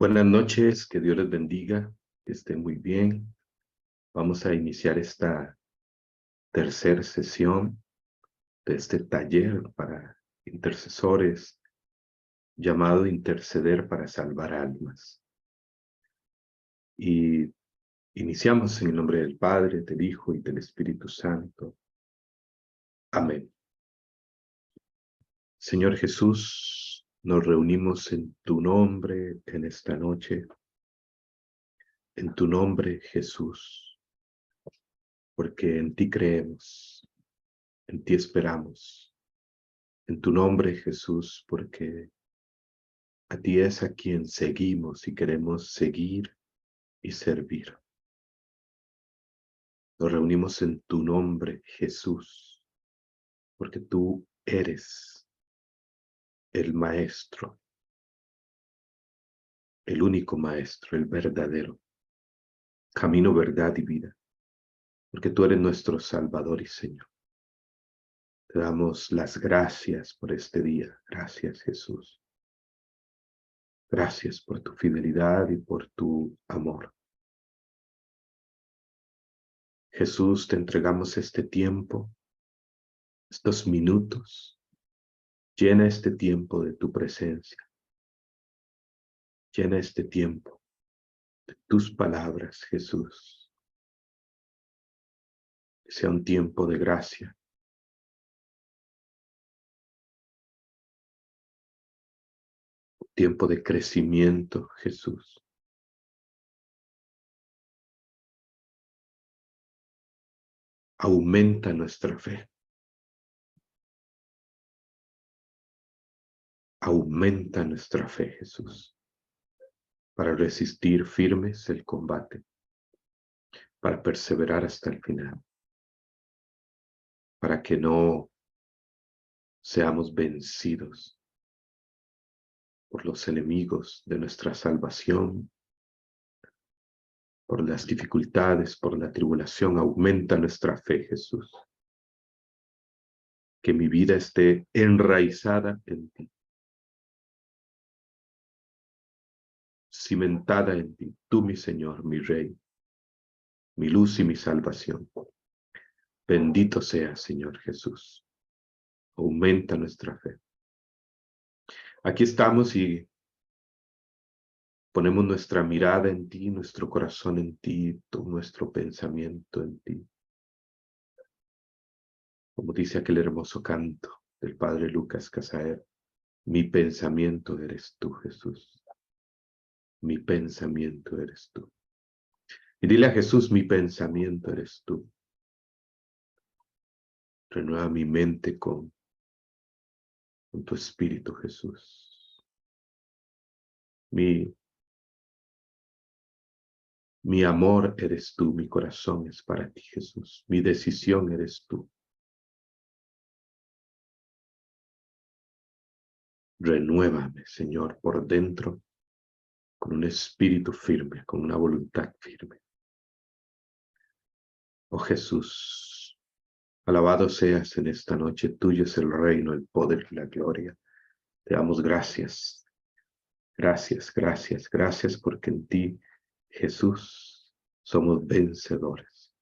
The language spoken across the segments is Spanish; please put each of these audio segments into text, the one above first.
Buenas noches, que Dios les bendiga, que estén muy bien. Vamos a iniciar esta tercera sesión de este taller para intercesores llamado Interceder para Salvar Almas. Y iniciamos en el nombre del Padre, del Hijo y del Espíritu Santo. Amén. Señor Jesús, nos reunimos en tu nombre en esta noche, en tu nombre, Jesús, porque en ti creemos, en ti esperamos. En tu nombre, Jesús, porque a ti es a quien seguimos y queremos seguir y servir. Nos reunimos en tu nombre, Jesús, porque tú eres el Maestro, el único Maestro, el verdadero, camino, verdad y vida, porque tú eres nuestro Salvador y Señor. Te damos las gracias por este día. Gracias, Jesús. Gracias por tu fidelidad y por tu amor. Jesús, te entregamos este tiempo, estos minutos. Llena este tiempo de tu presencia. Llena este tiempo de tus palabras, Jesús. Que sea un tiempo de gracia. Un tiempo de crecimiento, Jesús. Aumenta nuestra fe. Aumenta nuestra fe, Jesús, para resistir firmes el combate, para perseverar hasta el final, para que no seamos vencidos por los enemigos de nuestra salvación, por las dificultades, por la tribulación. Aumenta nuestra fe, Jesús. Que mi vida esté enraizada en ti, cimentada en ti, tú mi Señor, mi Rey, mi luz y mi salvación. Bendito seas, Señor Jesús. Aumenta nuestra fe. Aquí estamos y ponemos nuestra mirada en ti, nuestro corazón en ti, todo nuestro pensamiento en ti. Como dice aquel hermoso canto del Padre Lucas Casaer, mi pensamiento eres tú, Jesús. Mi pensamiento eres tú. Y dile a Jesús, mi pensamiento eres tú. Renueva mi mente con tu espíritu, Jesús. Mi amor eres tú, mi corazón es para ti, Jesús. Mi decisión eres tú. Renuévame, Señor, por dentro, con un espíritu firme, con una voluntad firme. Oh Jesús, alabado seas en esta noche. Tuyo es el reino, el poder y la gloria. Te damos gracias. Gracias, gracias, gracias, porque en ti, Jesús, somos vencedores.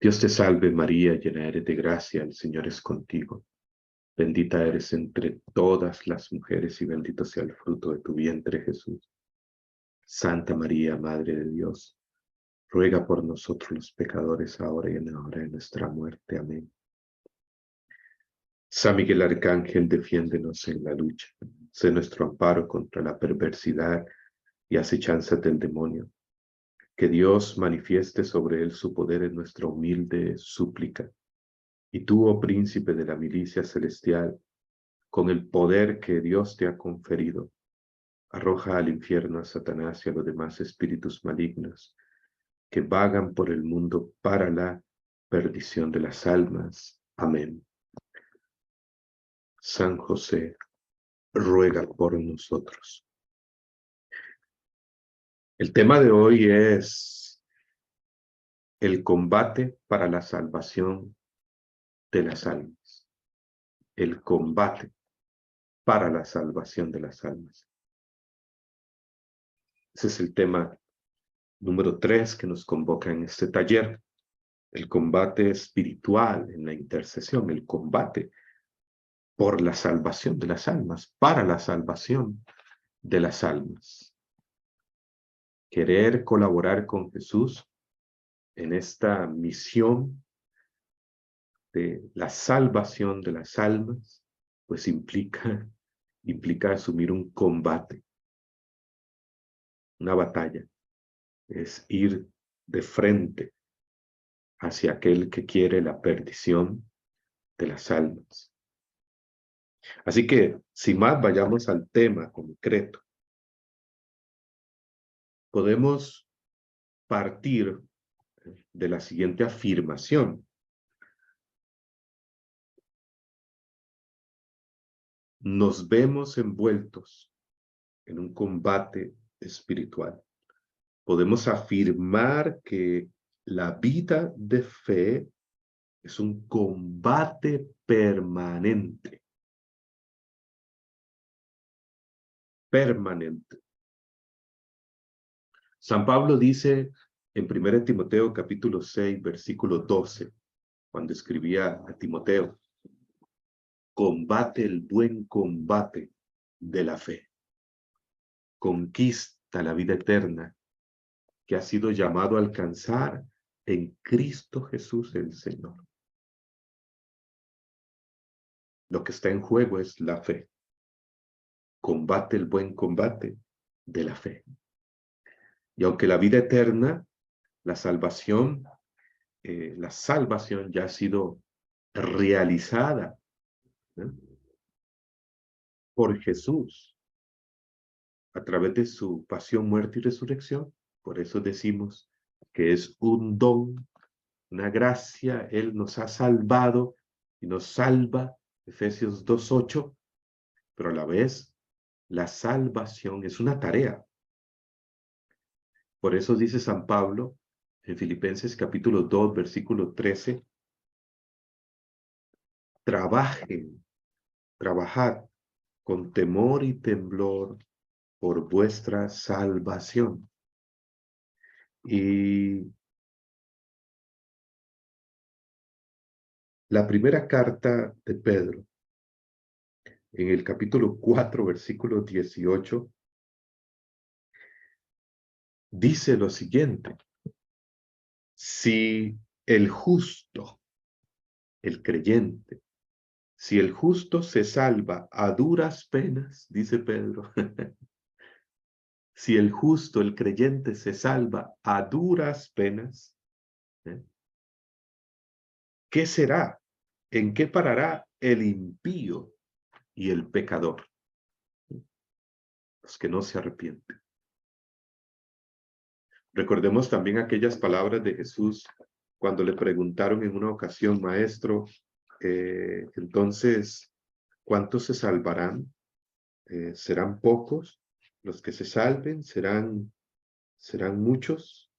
Dios te salve María, llena eres de gracia, el Señor es contigo. Bendita eres entre todas las mujeres y bendito sea el fruto de tu vientre, Jesús. Santa María, Madre de Dios, ruega por nosotros los pecadores, ahora y en la hora de nuestra muerte. Amén. San Miguel Arcángel, defiéndenos en la lucha. Sé nuestro amparo contra la perversidad y acechanzas del demonio. Que Dios manifieste sobre él su poder en nuestra humilde súplica. Y tú, oh príncipe de la milicia celestial, con el poder que Dios te ha conferido, arroja al infierno a Satanás y a los demás espíritus malignos que vagan por el mundo para la perdición de las almas. Amén. San José, ruega por nosotros. El tema de hoy es el combate para la salvación de las almas. el combate para la salvación de las almas. Ese es el tema número 3 que nos convoca en este taller. El combate espiritual en la intercesión, el combate por la salvación de las almas, para la salvación de las almas. Querer colaborar con Jesús en esta misión de la salvación de las almas, pues implica asumir un combate, una batalla. Es ir de frente hacia aquel que quiere la perdición de las almas. Así que, sin más, vayamos al tema concreto. Podemos partir de la siguiente afirmación. Nos vemos envueltos en un combate espiritual. Podemos afirmar que la vida de fe es un combate permanente. Permanente. San Pablo dice en 1 Timoteo capítulo 6, versículo 12, cuando escribía a Timoteo, combate el buen combate de la fe. Conquista la vida eterna que ha sido llamado a alcanzar en Cristo Jesús el Señor. Lo que está en juego es la fe. Combate el buen combate de la fe. Y aunque la vida eterna, la salvación ya ha sido realizada, ¿no?, por Jesús a través de su pasión, muerte y resurrección. Por eso decimos que es un don, una gracia. Él nos ha salvado y nos salva, Efesios 2:8, pero a la vez la salvación es una tarea. Por eso dice San Pablo en Filipenses capítulo 2, versículo 13, trabajad con temor y temblor por vuestra salvación. Y la primera carta de Pedro, en el capítulo 4, versículo 18, dice lo siguiente: si el justo, el creyente, si el justo se salva a duras penas, dice Pedro, si el justo, el creyente, se salva a duras penas, ¿eh?, ¿qué será? ¿En qué parará el impío y el pecador? Los que no se arrepienten. Recordemos también aquellas palabras de Jesús cuando le preguntaron en una ocasión, maestro, entonces, ¿cuántos se salvarán? ¿Serán pocos los que se salven? ¿Serán muchos?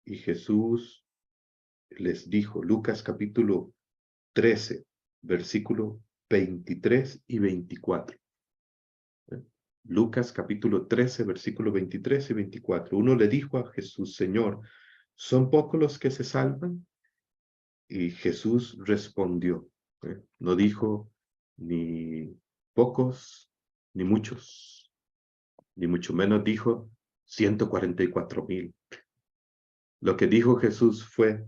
Y Jesús les dijo, Lucas capítulo 13, versículo 23 y 24. Lucas capítulo 13, versículo 23 y 24. Uno le dijo a Jesús, Señor, ¿son pocos los que se salvan? Y Jesús respondió, no dijo ni pocos ni muchos, ni mucho menos dijo 144,000. Lo que dijo Jesús fue,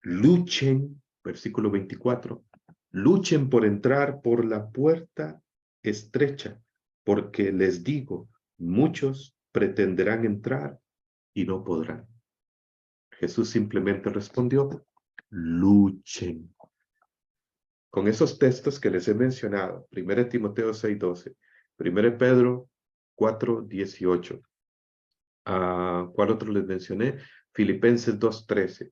luchen, versículo 24, luchen por entrar por la puerta estrecha, porque les digo, muchos pretenderán entrar y no podrán. Jesús simplemente respondió, luchen. Con esos textos que les he mencionado, 1 Timoteo 6:12, 1 Pedro 4:18, ¿cuál otro les mencioné? Filipenses 2:13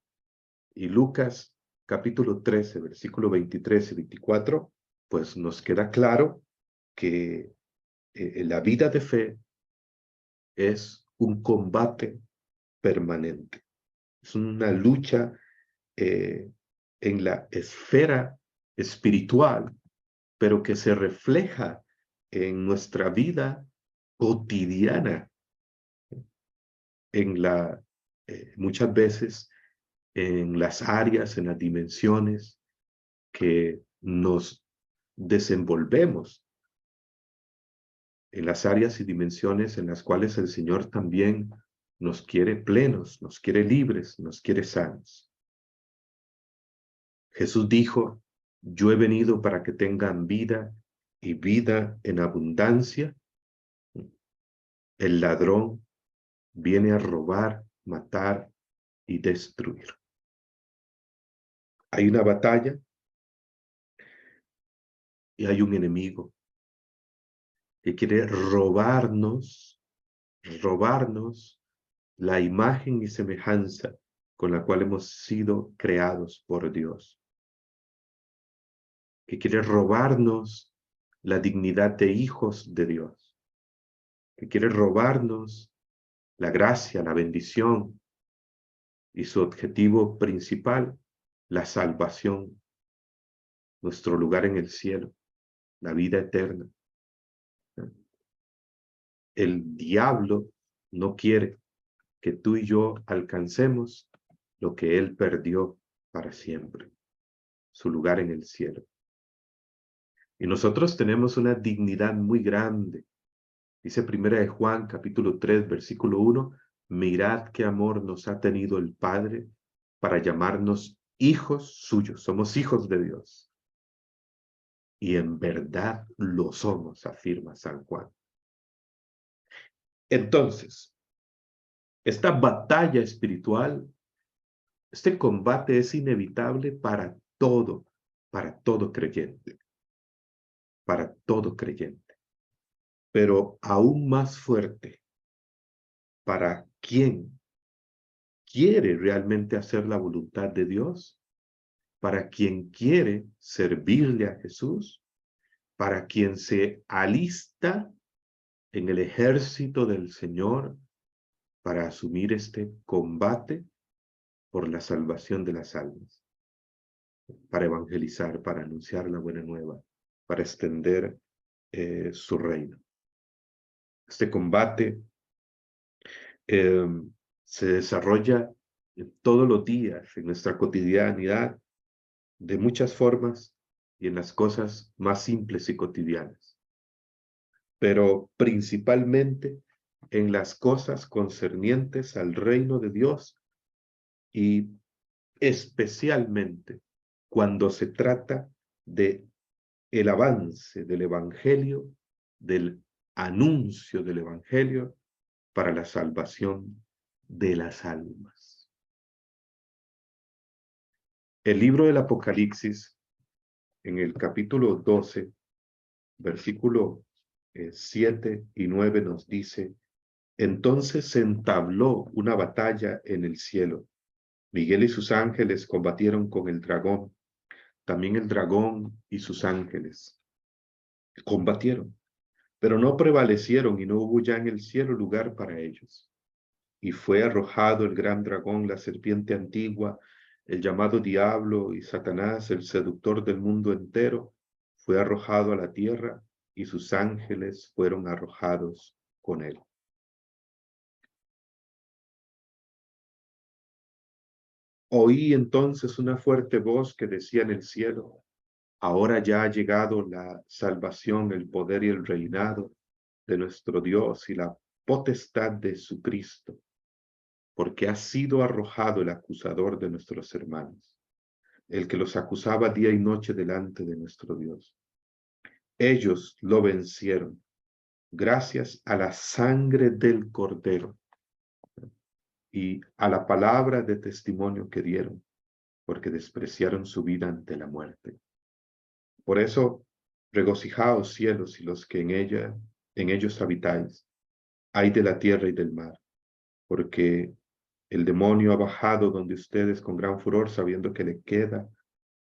y Lucas capítulo 13, versículo 23 y 24, pues nos queda claro que la vida de fe es un combate permanente. Es una lucha en la esfera espiritual, pero que se refleja en nuestra vida cotidiana, muchas veces en las áreas, en las dimensiones que nos desenvolvemos, en las áreas y dimensiones en las cuales el Señor también nos quiere plenos, nos quiere libres, nos quiere sanos. Jesús dijo, yo he venido para que tengan vida y vida en abundancia. El ladrón viene a robar, matar y destruir. Hay una batalla y hay un enemigo que quiere robarnos la imagen y semejanza con la cual hemos sido creados por Dios, que quiere robarnos la dignidad de hijos de Dios, que quiere robarnos la gracia, la bendición y su objetivo principal, la salvación, nuestro lugar en el cielo, la vida eterna. El diablo no quiere que tú y yo alcancemos lo que él perdió para siempre, su lugar en el cielo. Y nosotros tenemos una dignidad muy grande. Dice 1 de Juan, capítulo 3, versículo 1, mirad qué amor nos ha tenido el Padre para llamarnos hijos suyos. Somos hijos de Dios. Y en verdad lo somos, afirma San Juan. Entonces, esta batalla espiritual, este combate es inevitable para todo creyente, para todo creyente, pero aún más fuerte para quien quiere realmente hacer la voluntad de Dios, para quien quiere servirle a Jesús, para quien se alista en el ejército del Señor para asumir este combate por la salvación de las almas, para evangelizar, para anunciar la buena nueva, para extender su reino. Este combate se desarrolla todos los días en nuestra cotidianidad, de muchas formas y en las cosas más simples y cotidianas, pero principalmente en las cosas concernientes al reino de Dios y especialmente cuando se trata de el avance del evangelio, del anuncio del evangelio para la salvación de las almas. El libro del Apocalipsis, en el capítulo 12, versículo 7 y 9 nos dice, entonces se entabló una batalla en el cielo. Miguel y sus ángeles combatieron con el dragón. También el dragón y sus ángeles combatieron, pero no prevalecieron y no hubo ya en el cielo lugar para ellos. Y fue arrojado el gran dragón, la serpiente antigua, el llamado Diablo y Satanás, el seductor del mundo entero, fue arrojado a la tierra y sus ángeles fueron arrojados con él. Oí entonces una fuerte voz que decía en el cielo, ahora ya ha llegado la salvación, el poder y el reinado de nuestro Dios y la potestad de su Cristo, porque ha sido arrojado el acusador de nuestros hermanos, el que los acusaba día y noche delante de nuestro Dios. Ellos lo vencieron gracias a la sangre del Cordero y a la palabra de testimonio que dieron, porque despreciaron su vida ante la muerte. Por eso, regocijaos cielos y los que en ellos habitáis, ay de la tierra y del mar, porque el demonio ha bajado donde ustedes con gran furor, sabiendo que le queda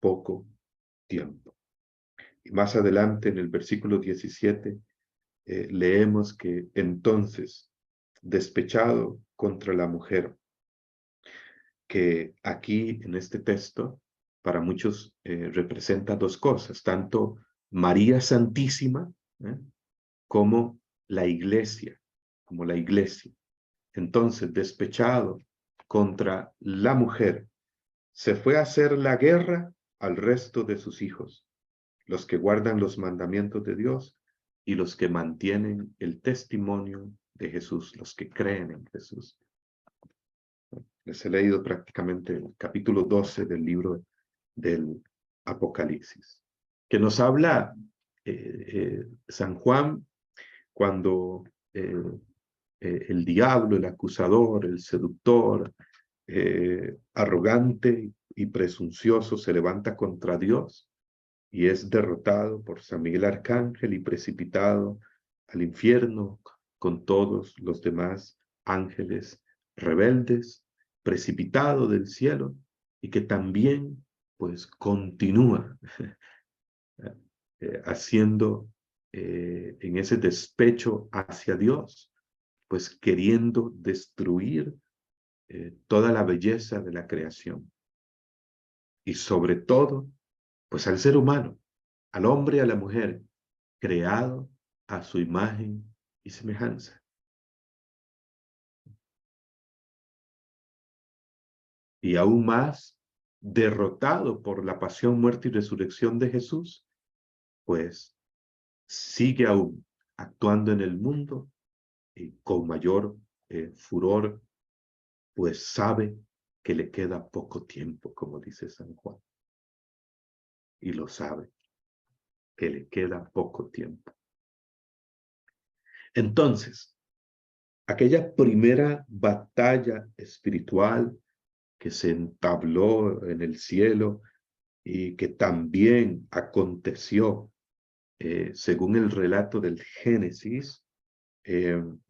poco tiempo. Y más adelante, en el versículo 17, leemos que entonces, despechado contra la mujer, que aquí en este texto para muchos representa dos cosas, tanto María Santísima como la iglesia, Entonces, despechado contra la mujer, se fue a hacer la guerra al resto de sus hijos, los que guardan los mandamientos de Dios y los que mantienen el testimonio de Jesús, los que creen en Jesús. Les he leído prácticamente el capítulo 12 del libro del Apocalipsis, que nos habla San Juan cuando el diablo, el acusador, el seductor, arrogante y presuncioso se levanta contra Dios y es derrotado por San Miguel Arcángel y precipitado al infierno con todos los demás ángeles rebeldes, precipitado del cielo, y que también pues continúa haciendo en ese despecho hacia Dios, pues queriendo destruir toda la belleza de la creación. Y sobre todo, pues al ser humano, al hombre y a la mujer, creado a su imagen y semejanza. Y aún más, derrotado por la pasión, muerte y resurrección de Jesús, pues sigue aún actuando en el mundo y con mayor furor, pues sabe que le queda poco tiempo, como dice San Juan. Y lo sabe, que le queda poco tiempo. Entonces, aquella primera batalla espiritual que se entabló en el cielo y que también aconteció, según el relato del Génesis, en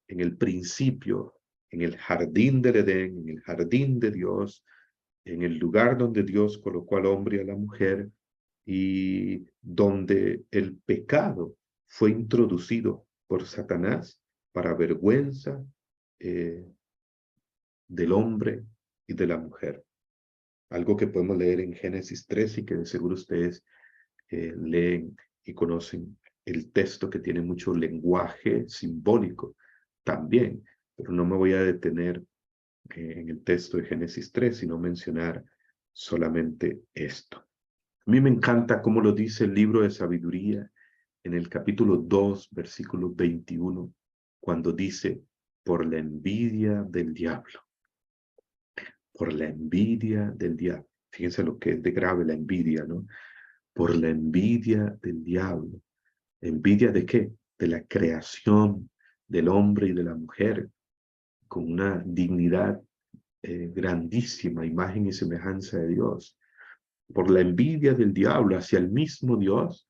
el principio, en el jardín del Edén, en el jardín de Dios, en el lugar donde Dios colocó al hombre y a la mujer, y donde el pecado fue introducido por Satanás para vergüenza del hombre y de la mujer. Algo que podemos leer en Génesis 3 y que de seguro ustedes leen y conocen el texto, que tiene mucho lenguaje simbólico también, pero no me voy a detener en el texto de Génesis 3, sino mencionar solamente esto. A mí me encanta cómo lo dice el libro de sabiduría en el capítulo 2, versículo 21, cuando dice, por la envidia del diablo. Por la envidia del diablo. Fíjense lo que es de grave la envidia, ¿no? Por la envidia del diablo. ¿Envidia de qué? De la creación del hombre y de la mujer, con una dignidad grandísima, imagen y semejanza de Dios. Por la envidia del diablo hacia el mismo Dios,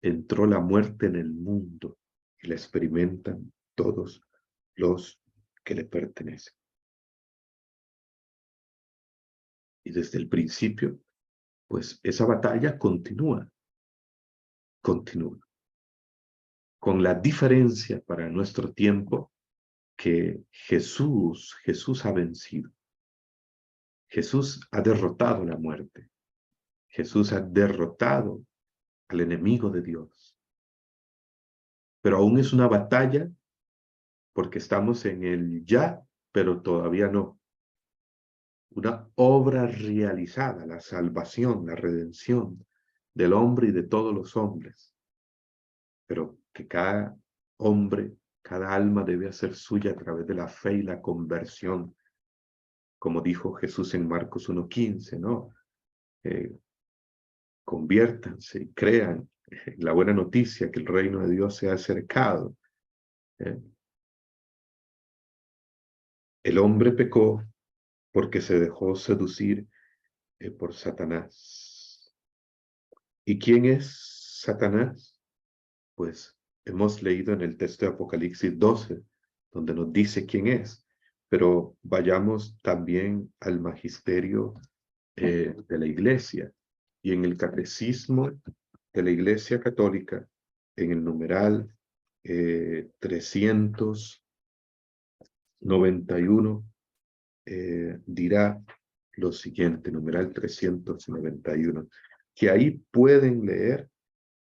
entró la muerte en el mundo y la experimentan todos los que le pertenecen. Y desde el principio, pues esa batalla continúa, con la diferencia para nuestro tiempo que Jesús ha vencido. Jesús ha derrotado la muerte. Jesús ha derrotado al enemigo de Dios. Pero aún es una batalla porque estamos en el ya, pero todavía no. Una obra realizada, la salvación, la redención del hombre y de todos los hombres. Pero que cada hombre, cada alma debe hacer suya a través de la fe y la conversión, como dijo Jesús en Marcos 1:15, ¿no? Conviértanse y crean la buena noticia que el reino de Dios se ha acercado. El hombre pecó porque se dejó seducir por Satanás. ¿Y quién es Satanás? Pues hemos leído en el texto de Apocalipsis 12, donde nos dice quién es, pero vayamos también al magisterio de la Iglesia y en el catecismo de la Iglesia Católica, en el numeral 391, dirá lo siguiente, numeral 391, que ahí pueden leer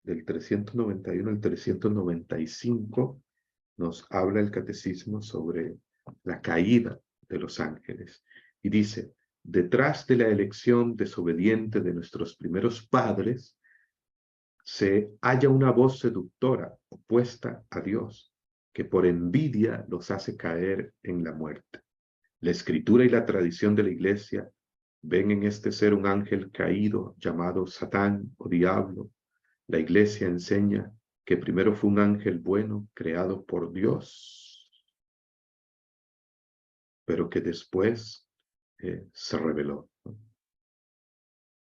del 391 al 395, nos habla el catecismo sobre la caída de los ángeles. Y dice, detrás de la elección desobediente de nuestros primeros padres, se halla una voz seductora opuesta a Dios, que por envidia los hace caer en la muerte. La escritura y la tradición de la iglesia ven en este ser un ángel caído llamado Satán o diablo. La iglesia enseña que primero fue un ángel bueno creado por Dios, pero que después se rebeló.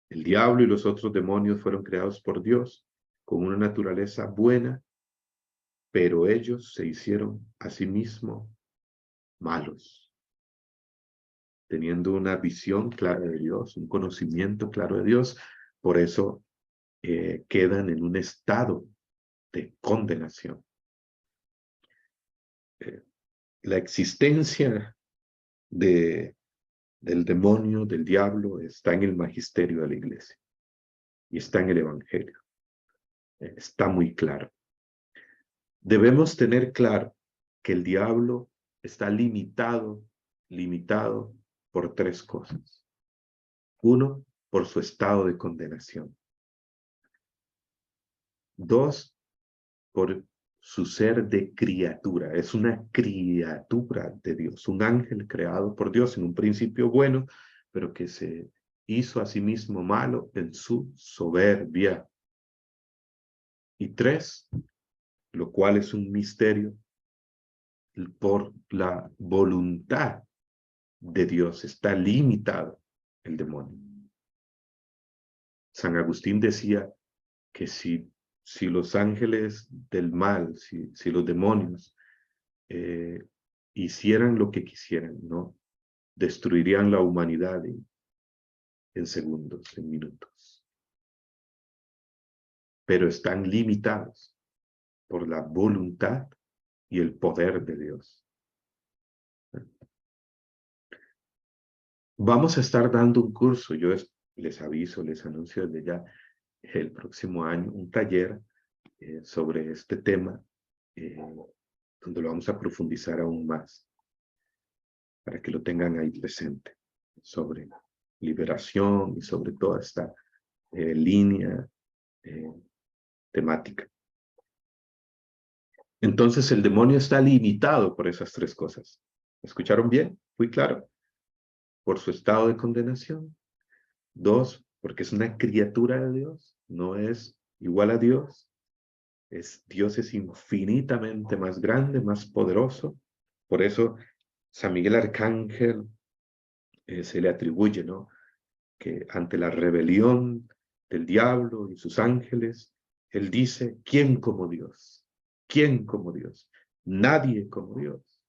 El diablo y los otros demonios fueron creados por Dios con una naturaleza buena, pero ellos se hicieron a sí mismos malos, teniendo una visión clara de Dios, un conocimiento claro de Dios. Por eso quedan en un estado de condenación. La existencia del demonio, del diablo, está en el magisterio de la iglesia y está en el evangelio. Está muy claro. Debemos tener claro que el diablo está limitado por tres cosas. Uno, por su estado de condenación. Dos, por su ser de criatura. Es una criatura de Dios, un ángel creado por Dios en un principio bueno, pero que se hizo a sí mismo malo en su soberbia. Y tres, lo cual es un misterio, por la voluntad de Dios está limitado el demonio. San Agustín decía que si los ángeles del mal, si los demonios hicieran lo que quisieran, ¿no? Destruirían la humanidad en segundos, en minutos. Pero están limitados por la voluntad y el poder de Dios. Vamos a estar dando un curso, yo les aviso, les anuncio desde ya, el próximo año, un taller sobre este tema, donde lo vamos a profundizar aún más, para que lo tengan ahí presente, sobre liberación y sobre toda esta línea temática. Entonces el demonio está limitado por esas tres cosas. ¿Me escucharon bien? ¿Fui claro? Por su estado de condenación. Dos, porque es una criatura de Dios, no es igual a Dios. Dios es infinitamente más grande, más poderoso. Por eso San Miguel Arcángel se le atribuye, ¿no?, que ante la rebelión del diablo y sus ángeles, él dice, ¿quién como Dios? ¿Quién como Dios? Nadie como Dios.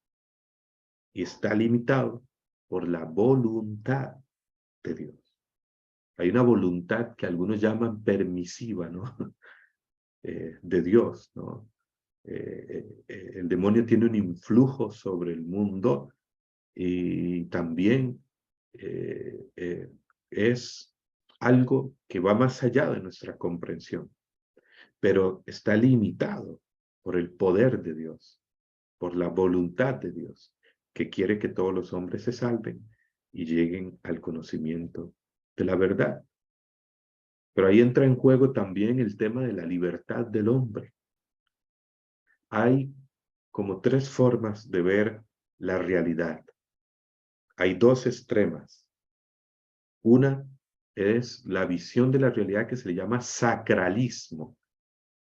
Y está limitado por la voluntad de Dios. Hay una voluntad que algunos llaman permisiva, ¿no? De Dios, ¿no? El demonio tiene un influjo sobre el mundo y también es algo que va más allá de nuestra comprensión, pero está limitado por el poder de Dios, por la voluntad de Dios, que quiere que todos los hombres se salven y lleguen al conocimiento de la verdad. Pero ahí entra en juego también el tema de la libertad del hombre. Hay como tres formas de ver la realidad. Hay dos extremas. Una es la visión de la realidad que se le llama sacralismo.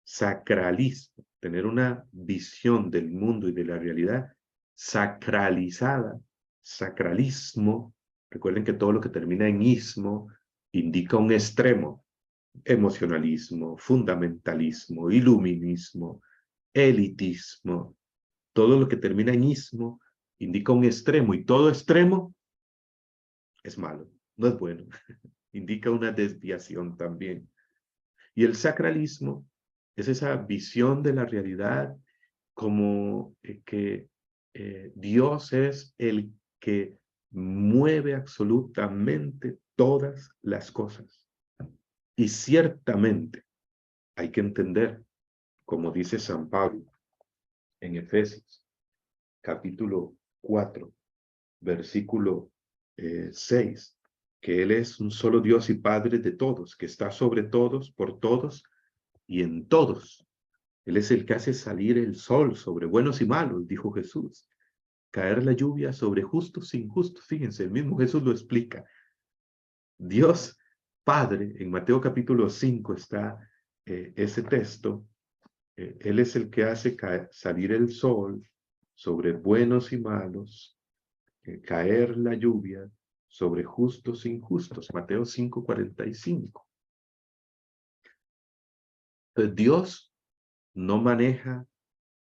Sacralismo, tener una visión del mundo y de la realidad sacralizada. Sacralismo, recuerden que todo lo que termina en ismo indica un extremo. Emocionalismo, fundamentalismo, iluminismo, elitismo. Todo lo que termina en ismo indica un extremo, y todo extremo es malo, no es bueno. Indica una desviación también. Y el sacralismo es esa visión de la realidad como que Dios es el que mueve absolutamente todas las cosas. Y ciertamente hay que entender, como dice San Pablo en Efesios, capítulo 4, versículo 6, que Él es un solo Dios y Padre de todos, que está sobre todos, por todos y en todos. Él es el que hace salir el sol sobre buenos y malos, dijo Jesús. Caer la lluvia sobre justos e injustos. Fíjense, el mismo Jesús lo explica. Dios Padre, en Mateo capítulo 5 está ese texto. Él es el que hace salir el sol sobre buenos y malos, caer la lluvia sobre justos e injustos. Mateo 5:45. Entonces, Dios no maneja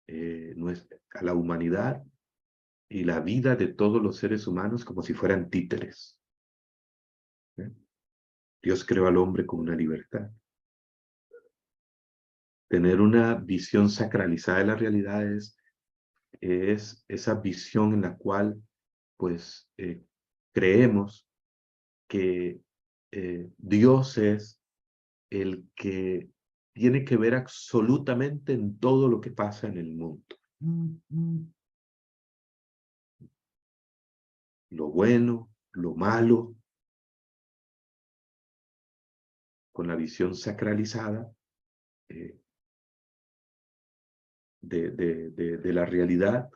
a la humanidad y la vida de todos los seres humanos como si fueran títeres. Dios creó al hombre con una libertad. Tener una visión sacralizada de la realidad es esa visión en la cual, pues, creemos que Dios es el que tiene que ver absolutamente en todo lo que pasa en el mundo. Lo bueno, lo malo, con la visión sacralizada de la realidad,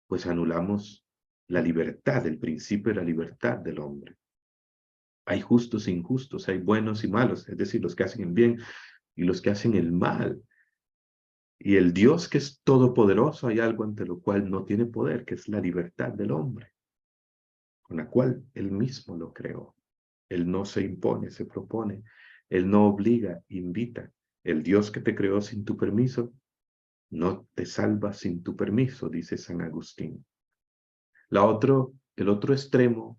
pues anulamos la libertad, el principio de la libertad del hombre. Hay justos e injustos, hay buenos y malos, es decir, los que hacen el bien y los que hacen el mal. Y el Dios que es todopoderoso, hay algo ante lo cual no tiene poder, que es la libertad del hombre, con la cual él mismo lo creó. Él no se impone, se propone. Él no obliga, invita. El Dios que te creó sin tu permiso, no te salva sin tu permiso, dice San Agustín. El otro extremo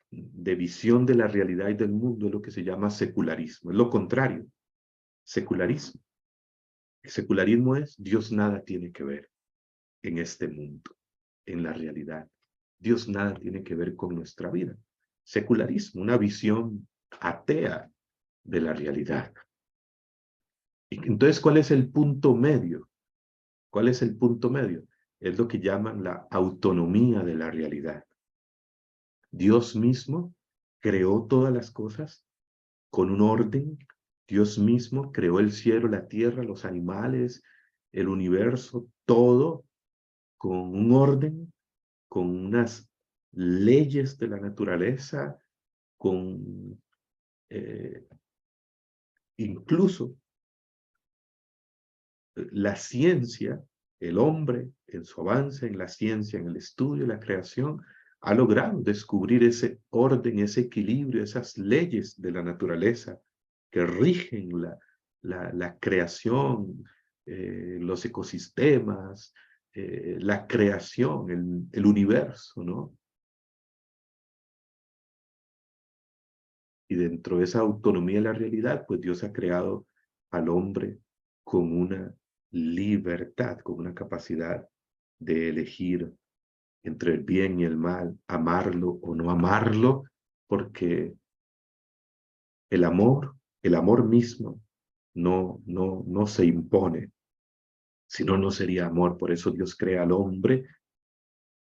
de visión de la realidad y del mundo es lo que se llama secularismo. Es lo contrario, secularismo. El secularismo es Dios nada tiene que ver en este mundo, en la realidad. Dios nada tiene que ver con nuestra vida. Secularismo, una visión atea de la realidad. Y entonces, ¿cuál es el punto medio? ¿Cuál es el punto medio? Es lo que llaman la autonomía de la realidad. Dios mismo creó todas las cosas con un orden. Dios mismo creó el cielo, la tierra, los animales, el universo, todo con un orden, con unas leyes de la naturaleza, con incluso la ciencia, el hombre, en su avance en la ciencia, en el estudio, la creación, ha logrado descubrir ese orden, ese equilibrio, esas leyes de la naturaleza que rigen la creación, los ecosistemas, la creación, el universo, ¿no? Y dentro de esa autonomía de la realidad, pues Dios ha creado al hombre con una libertad, con una capacidad de elegir entre el bien y el mal, amarlo o no amarlo, porque el amor mismo no se impone, si no, no sería amor. Por eso Dios crea al hombre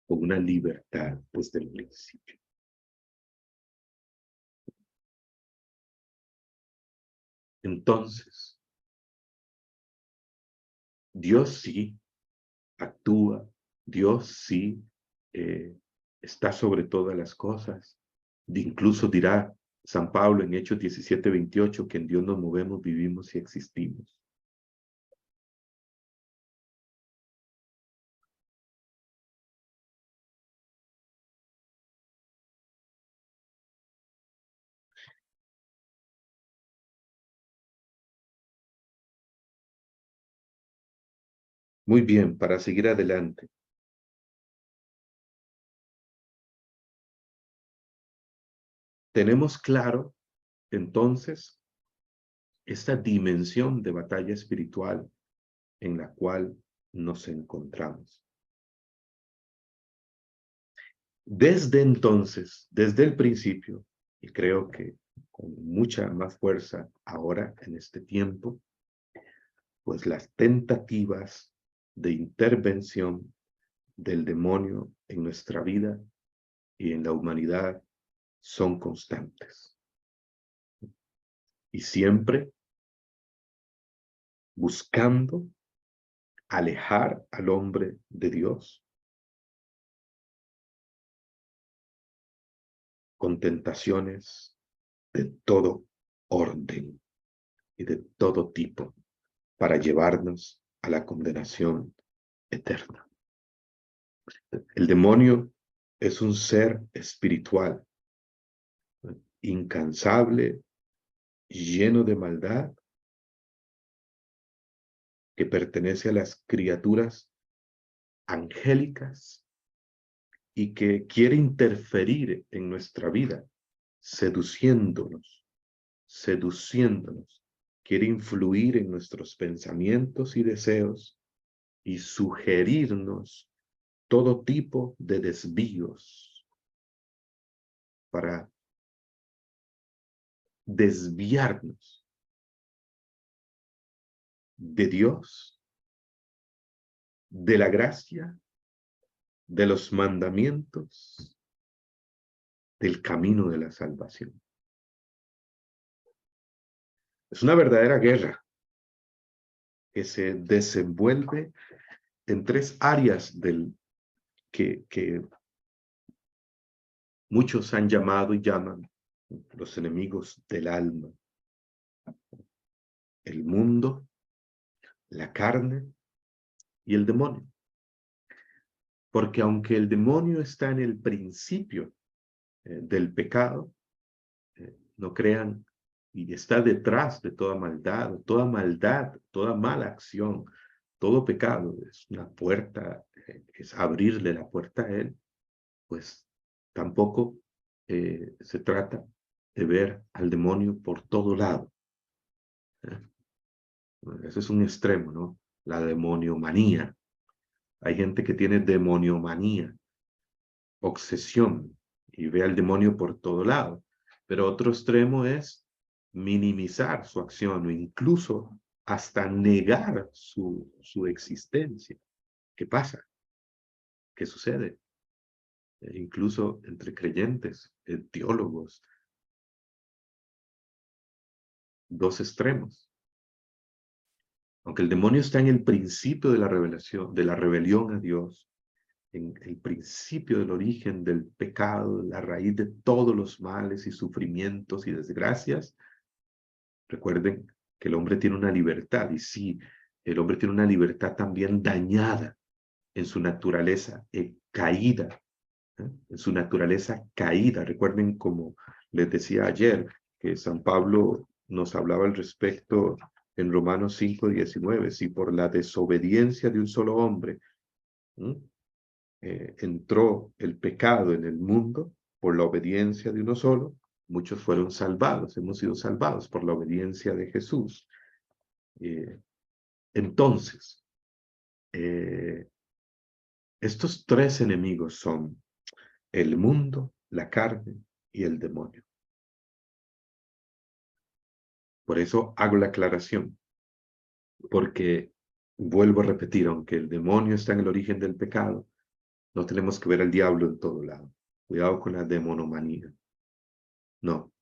con una libertad desde el principio. Entonces, Dios sí actúa, Dios sí está sobre todas las cosas. Incluso dirá San Pablo en Hechos 17:28 que en Dios nos movemos, vivimos y existimos. Muy bien, para seguir adelante. Tenemos claro, entonces, esta dimensión de batalla espiritual en la cual nos encontramos. Desde entonces, desde el principio, y creo que con mucha más fuerza ahora en este tiempo, pues las tentativas de intervención del demonio en nuestra vida y en la humanidad son constantes. Y siempre buscando alejar al hombre de Dios con tentaciones de todo orden y de todo tipo para llevarnos a la condenación eterna. El demonio es un ser espiritual, incansable, lleno de maldad, que pertenece a las criaturas angélicas y que quiere interferir en nuestra vida, seduciéndonos, seduciéndonos. Quiere influir en nuestros pensamientos y deseos y sugerirnos todo tipo de desvíos para desviarnos de Dios, de la gracia, de los mandamientos, del camino de la salvación. Es una verdadera guerra que se desenvuelve en tres áreas que muchos han llamado y llaman los enemigos del alma: el mundo, la carne y el demonio. Porque aunque el demonio está en el principio del pecado, no crean, y está detrás de toda maldad, toda mala acción, todo pecado es una puerta, es abrirle la puerta a él, pues tampoco se trata de ver al demonio por todo lado. Ese es un extremo, ¿no? La demoniomanía. Hay gente que tiene demoniomanía, obsesión, y ve al demonio por todo lado. Pero otro extremo es minimizar su acción o incluso hasta negar su existencia. ¿Qué pasa? ¿Qué sucede? Incluso entre creyentes, teólogos, dos extremos. Aunque el demonio está en el principio de la revelación, de la rebelión a Dios, en el principio del origen del pecado, la raíz de todos los males y sufrimientos y desgracias, recuerden que el hombre tiene una libertad, y sí, el hombre tiene una libertad también dañada en su naturaleza caída, en su naturaleza caída. Recuerden, como les decía ayer, que San Pablo nos hablaba al respecto en Romanos 5:19, si por la desobediencia de un solo hombre entró el pecado en el mundo, por la obediencia de uno solo, muchos fueron salvados, hemos sido salvados por la obediencia de Jesús. Entonces, estos tres enemigos son el mundo, la carne y el demonio. Por eso hago la aclaración, porque vuelvo a repetir, aunque el demonio está en el origen del pecado, no tenemos que ver al diablo en todo lado. Cuidado con la demonomanía. No,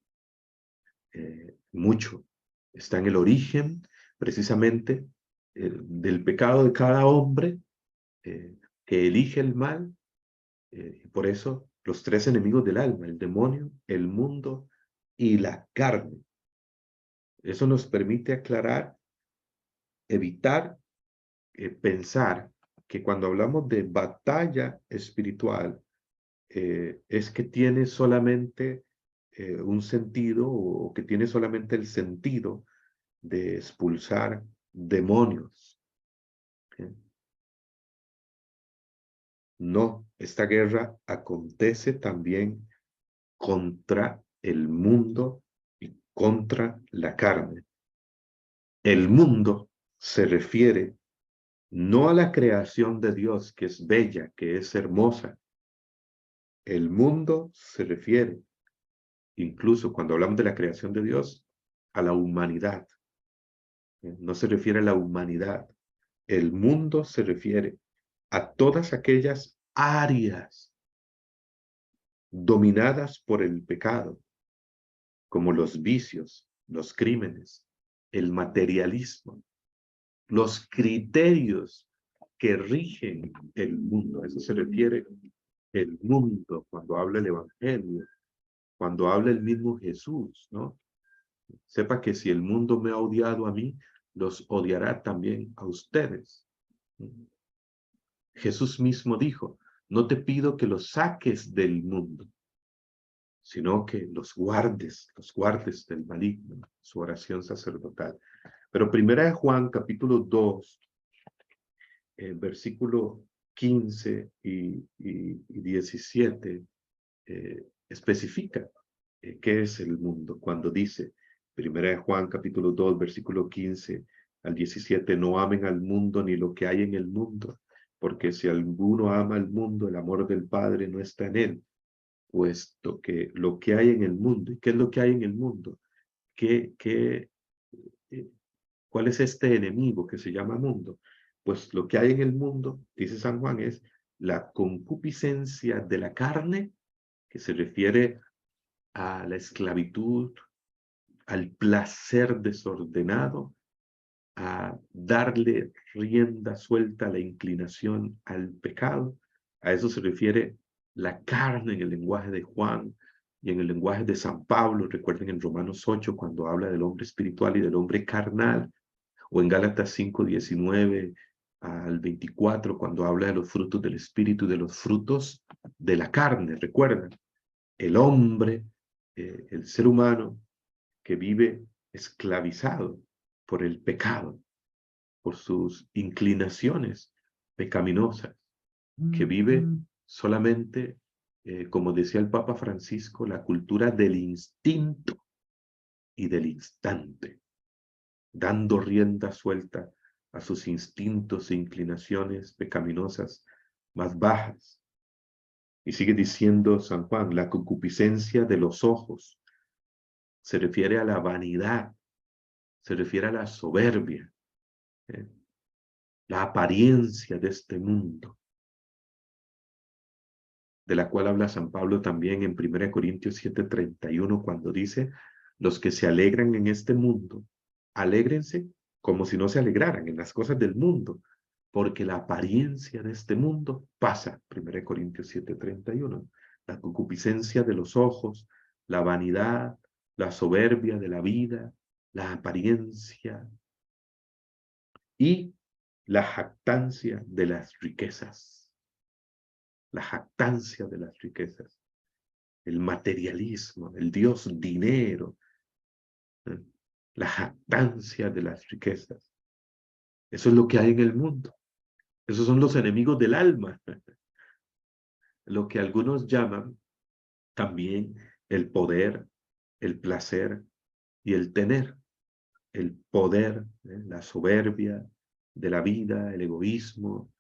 mucho está en el origen precisamente del pecado de cada hombre que elige el mal. Y por eso los tres enemigos del alma: el demonio, el mundo y la carne. Eso nos permite aclarar, evitar pensar que cuando hablamos de batalla espiritual, es que tiene solamente un sentido, o que tiene solamente el sentido de expulsar demonios. No, esta guerra acontece también contra el mundo y contra la carne. El mundo se refiere no a la creación de Dios, que es bella, que es hermosa, El mundo se refiere, incluso cuando hablamos de la creación de Dios, a la humanidad. No se refiere a la humanidad. El mundo se refiere a todas aquellas áreas dominadas por el pecado, como los vicios, los crímenes, el materialismo, los criterios que rigen el mundo. A eso se refiere el mundo cuando habla el Evangelio, cuando habla el mismo Jesús, ¿no? Sepa que si el mundo me ha odiado a mí, los odiará también a ustedes. Jesús mismo dijo, no te pido que los saques del mundo, sino que los guardes del maligno, su oración sacerdotal. Pero primera de Juan, capítulo 2, versículo 15 y 17, especifica qué es el mundo, cuando dice, primera de Juan, capítulo 2, versículo 15 al 17, no amen al mundo ni lo que hay en el mundo, porque si alguno ama al mundo, el amor del Padre no está en él, puesto que lo que hay en el mundo, ¿y qué es lo que hay en el mundo? Eh, ¿Cuál es este enemigo que se llama mundo? Pues lo que hay en el mundo, dice San Juan, es la concupiscencia de la carne, que se refiere a la esclavitud, al placer desordenado, a darle rienda suelta a la inclinación al pecado. A eso se refiere la carne en el lenguaje de Juan y en el lenguaje de San Pablo. Recuerden en Romanos 8 cuando habla del hombre espiritual y del hombre carnal, o en Gálatas 5, 19 al 24 cuando habla de los frutos del espíritu y de los frutos de la carne. Recuerden, el hombre, el ser humano que vive esclavizado por el pecado, por sus inclinaciones pecaminosas, que vive solamente, como decía el Papa Francisco, la cultura del instinto y del instante, dando rienda suelta a sus instintos e inclinaciones pecaminosas más bajas. Y sigue diciendo San Juan, la concupiscencia de los ojos se refiere a la vanidad, se refiere a la soberbia, la apariencia de este mundo, de la cual habla San Pablo también en 1 Corintios 7:31, cuando dice, los que se alegran en este mundo, alégrense como si no se alegraran en las cosas del mundo, porque la apariencia de este mundo pasa. 1 Corintios 7:31, la concupiscencia de los ojos, la vanidad, la soberbia de la vida, la apariencia y la jactancia de las riquezas. La jactancia de las riquezas, el materialismo, el Dios dinero, ¿eh? La jactancia de las riquezas. Eso es lo que hay en el mundo. Esos son los enemigos del alma. Lo que algunos llaman también el poder, el placer y el tener. El poder, la soberbia de la vida, el egoísmo,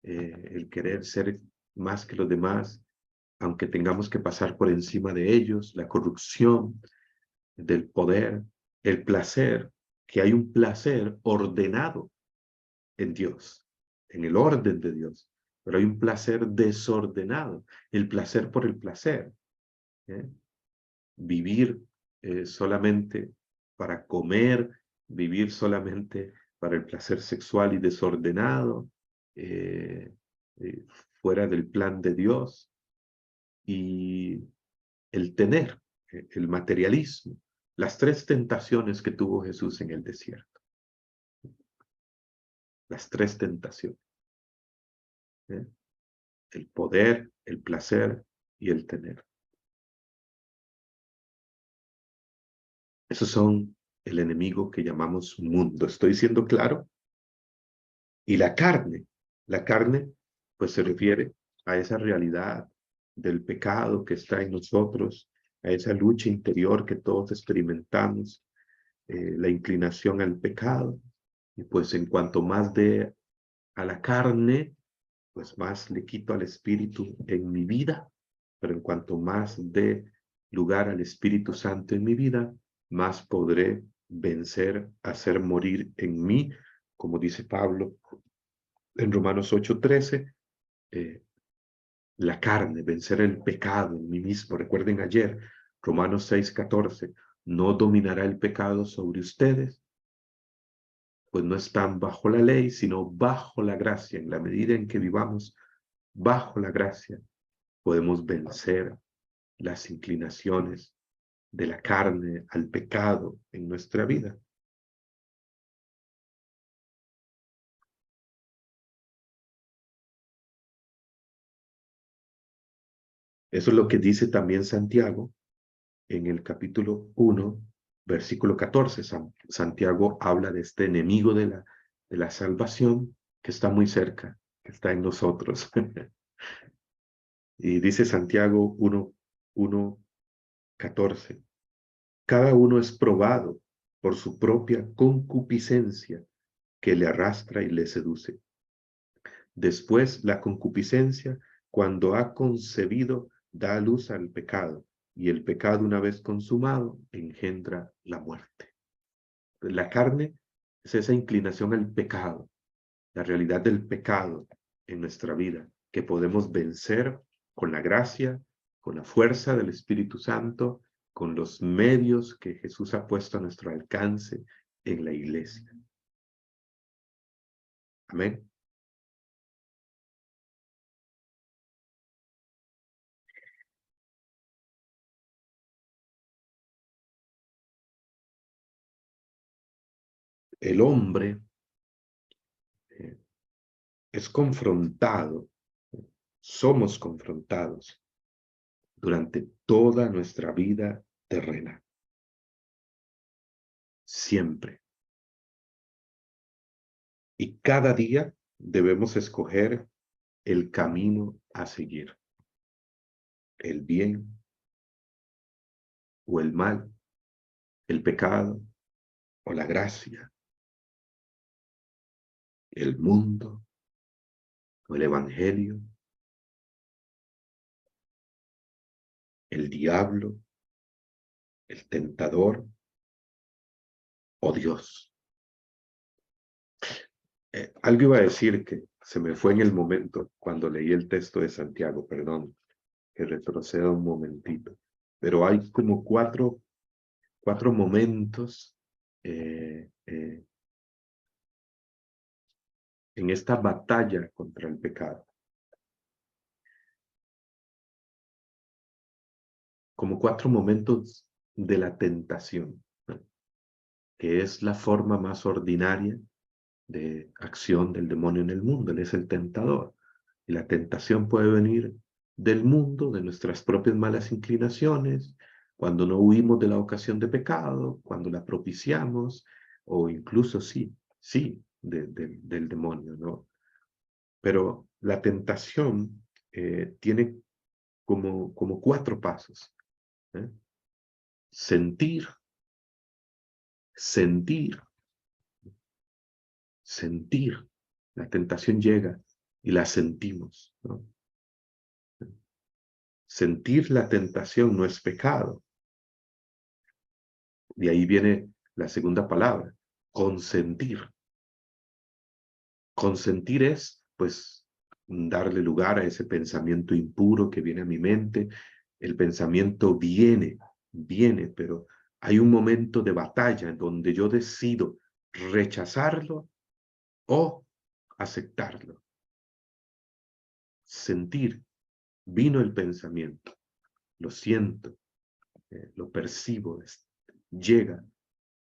el querer ser más que los demás, aunque tengamos que pasar por encima de ellos, la corrupción del poder, el placer, que hay un placer ordenado en Dios, en el orden de Dios, pero hay un placer desordenado, el placer por el placer, ¿eh? Vivir solamente para comer, vivir solamente para el placer sexual y desordenado, eh, eh, fuera del plan de Dios, y el tener, el materialismo, las tres tentaciones que tuvo Jesús en el desierto. Las tres tentaciones. ¿Eh? El poder, el placer y el tener. Esos son el enemigo que llamamos mundo. ¿Estoy siendo claro? Y la carne pues se refiere a esa realidad del pecado que está en nosotros, a esa lucha interior que todos experimentamos, la inclinación al pecado. Y pues en cuanto más de a la carne, pues más le quito al espíritu en mi vida, pero en cuanto más dé lugar al Espíritu Santo en mi vida, más podré vencer, hacer morir en mí, como dice Pablo en Romanos 8:13, la carne, vencer el pecado en mí mismo. Recuerden ayer, Romanos 6:14, no dominará el pecado sobre ustedes, pues no están bajo la ley, sino bajo la gracia. En la medida en que vivamos bajo la gracia, podemos vencer las inclinaciones de la carne al pecado en nuestra vida. Eso es lo que dice también Santiago en el capítulo 1, versículo 14. Santiago habla de este enemigo de la salvación que está muy cerca, que está en nosotros. Y dice Santiago 1:14, cada uno es probado por su propia concupiscencia que le arrastra y le seduce. Después, la concupiscencia, cuando ha concebido, da luz al pecado, y el pecado, una vez consumado, engendra la muerte. La carne es esa inclinación al pecado, la realidad del pecado en nuestra vida, que podemos vencer con la gracia, con la fuerza del Espíritu Santo, con los medios que Jesús ha puesto a nuestro alcance en la iglesia. Amén. El hombre eh, es confrontado, somos confrontados durante toda nuestra vida terrena, siempre. Y cada día debemos escoger el camino a seguir, el bien o el mal, el pecado o la gracia, el mundo o el evangelio, el diablo, el tentador o Dios. Algo iba a decir que se me fue en el momento cuando leí el texto de Santiago, perdón, que retroceda un momentito, pero hay como cuatro momentos en esta batalla contra el pecado, como cuatro momentos de la tentación, ¿no? Que es la forma más ordinaria de acción del demonio en el mundo. Él es el tentador. Y la tentación puede venir del mundo, de nuestras propias malas inclinaciones, cuando no huimos de la ocasión de pecado, cuando la propiciamos, o incluso sí, del demonio, ¿no? Pero la tentación tiene como cuatro pasos, ¿eh? Sentir, sentir, sentir. La tentación llega y la sentimos, ¿no? Sentir la tentación no es pecado. De ahí viene la segunda palabra, consentir. Consentir es, pues, darle lugar a ese pensamiento impuro que viene a mi mente. El pensamiento viene, pero hay un momento de batalla en donde yo decido rechazarlo o aceptarlo. Sentir, vino el pensamiento, lo siento, lo percibo, llega,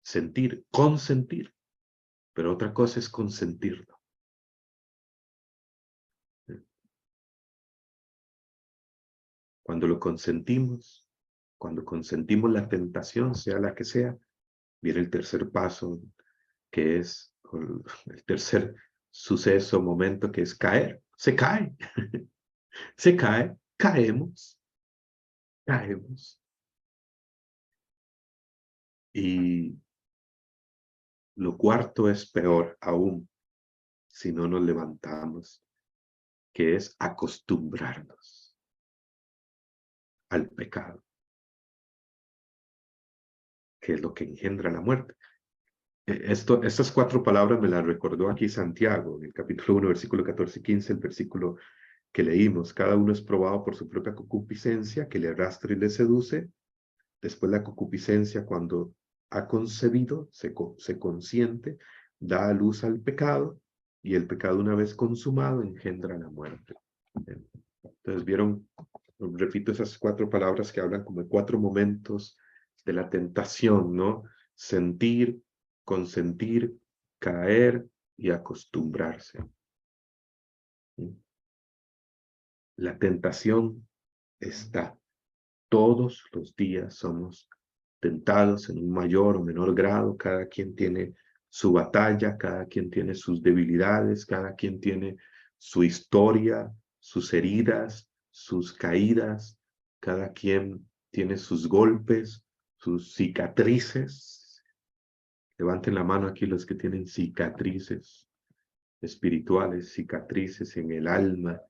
sentir, consentir, pero otra cosa es consentirlo. Cuando lo consentimos, cuando consentimos la tentación, sea la que sea, viene el tercer paso, que es el tercer suceso, momento, que es caer. Se cae, se cae, caemos, caemos. Y lo cuarto es peor aún si no nos levantamos, que es acostumbrarnos. al pecado, que es lo que engendra la muerte. Estas 4 palabras me las recordó aquí Santiago, en el capítulo 1, versículo 14 y 15, el versículo que leímos. Cada uno es probado por su propia concupiscencia, que le arrastra y le seduce. Después la concupiscencia, cuando ha concebido, se consiente, da a luz al pecado, y el pecado, una vez consumado, engendra la muerte. Entonces, vieron, repito esas 4 palabras que hablan como de 4 momentos de la tentación, ¿no? Sentir, consentir, caer y acostumbrarse. La tentación está. Todos los días somos tentados en un mayor o menor grado. Cada quien tiene su batalla, cada quien tiene sus debilidades, cada quien tiene su historia, sus heridas, sus caídas, cada quien tiene sus golpes, sus cicatrices. Levanten la mano aquí los que tienen cicatrices espirituales, cicatrices en el alma,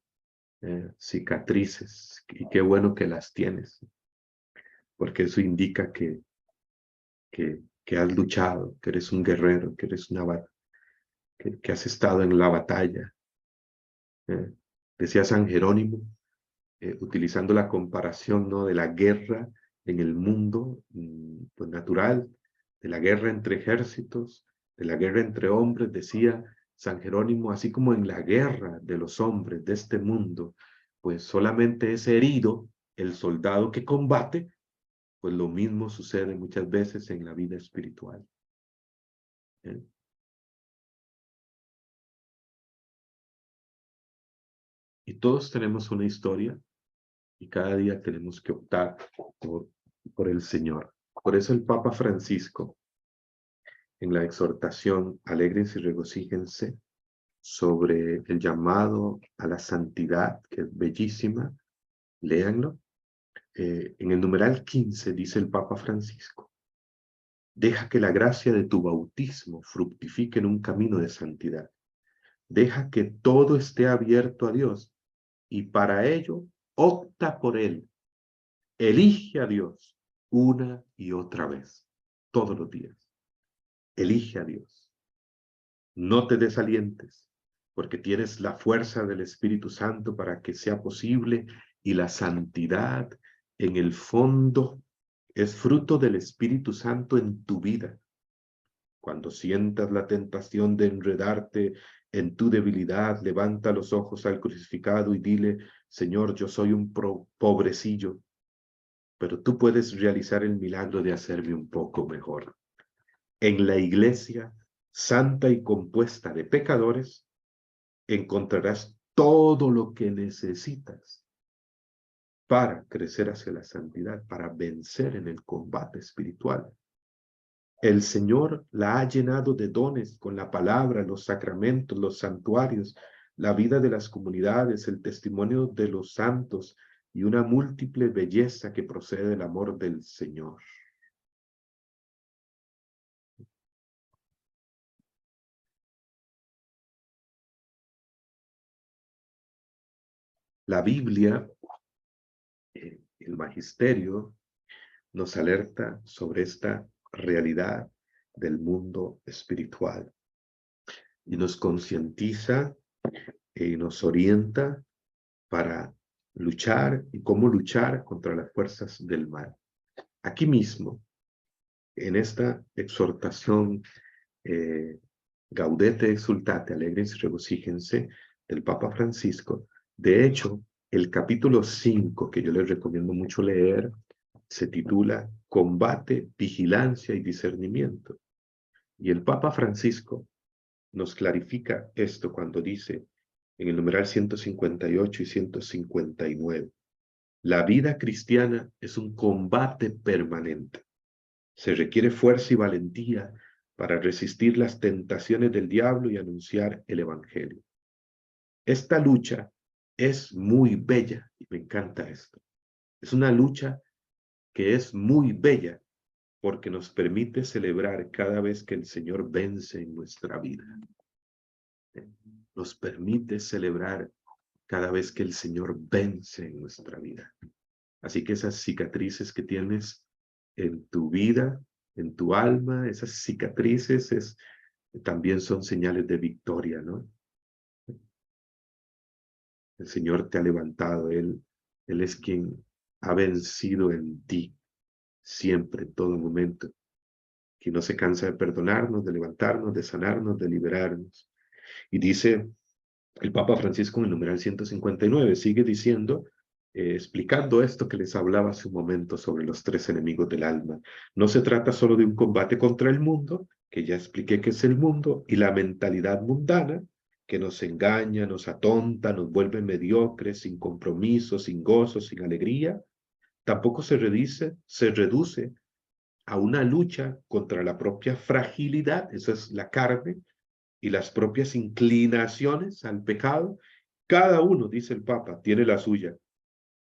cicatrices. Y qué bueno que las tienes, porque eso indica que has luchado, que eres un guerrero, que eres que has estado en la batalla. Decía San Jerónimo, utilizando la comparación, ¿no?, de la guerra en el mundo pues, natural, de la guerra entre ejércitos, de la guerra entre hombres, decía San Jerónimo, así como en la guerra de los hombres de este mundo, pues solamente es herido el soldado que combate, pues lo mismo sucede muchas veces en la vida espiritual. Y todos tenemos una historia y cada día tenemos que optar por el Señor. Por eso el Papa Francisco, en la exhortación Alégrense y regocíjense sobre el llamado a la santidad, que es bellísima, léanlo. En el numeral 15 dice el Papa Francisco: deja que la gracia de tu bautismo fructifique en un camino de santidad. Deja que todo esté abierto a Dios y para ello opta por Él. Elige a Dios una y otra vez, todos los días. Elige a Dios. No te desalientes, porque tienes la fuerza del Espíritu Santo para que sea posible, y la santidad, en el fondo, es fruto del Espíritu Santo en tu vida. Cuando sientas la tentación de enredarte en tu debilidad, levanta los ojos al crucificado y dile: Señor, yo soy un pobrecillo, pero tú puedes realizar el milagro de hacerme un poco mejor. En la iglesia santa y compuesta de pecadores, encontrarás todo lo que necesitas para crecer hacia la santidad, para vencer en el combate espiritual. El Señor la ha llenado de dones con la palabra, los sacramentos, los santuarios, la vida de las comunidades, el testimonio de los santos y una múltiple belleza que procede del amor del Señor. La Biblia, el magisterio, nos alerta sobre esta realidad del mundo espiritual y nos concientiza y nos orienta para luchar y cómo luchar contra las fuerzas del mal. Aquí mismo, en esta exhortación Gaudete exultate, alegres y regocíjense, del Papa Francisco, de hecho, el capítulo 5, que yo les recomiendo mucho leer, se titula Combate, Vigilancia y Discernimiento. Y el Papa Francisco nos clarifica esto cuando dice, en el numeral 158 y 159, la vida cristiana es un combate permanente. Se requiere fuerza y valentía para resistir las tentaciones del diablo y anunciar el Evangelio. Esta lucha es muy bella, y me encanta esto. Es una lucha que es muy bella porque nos permite celebrar cada vez que el Señor vence en nuestra vida. Nos permite celebrar cada vez que el Señor vence en nuestra vida. Así que esas cicatrices que tienes en tu vida, en tu alma, esas cicatrices también son señales de victoria, ¿no? El Señor te ha levantado, Él es quien ha vencido en ti siempre, en todo momento, que no se cansa de perdonarnos, de levantarnos, de sanarnos, de liberarnos. Y dice el Papa Francisco en el numeral 159, sigue diciendo, explicando esto que les hablaba hace un momento sobre los tres enemigos del alma. No se trata solo de un combate contra el mundo, que ya expliqué que es el mundo, y la mentalidad mundana, que nos engaña, nos atonta, nos vuelve mediocres, sin compromiso, sin gozo, sin alegría. Tampoco se reduce a una lucha contra la propia fragilidad, esa es la carne, y las propias inclinaciones al pecado. Cada uno, dice el Papa, tiene la suya.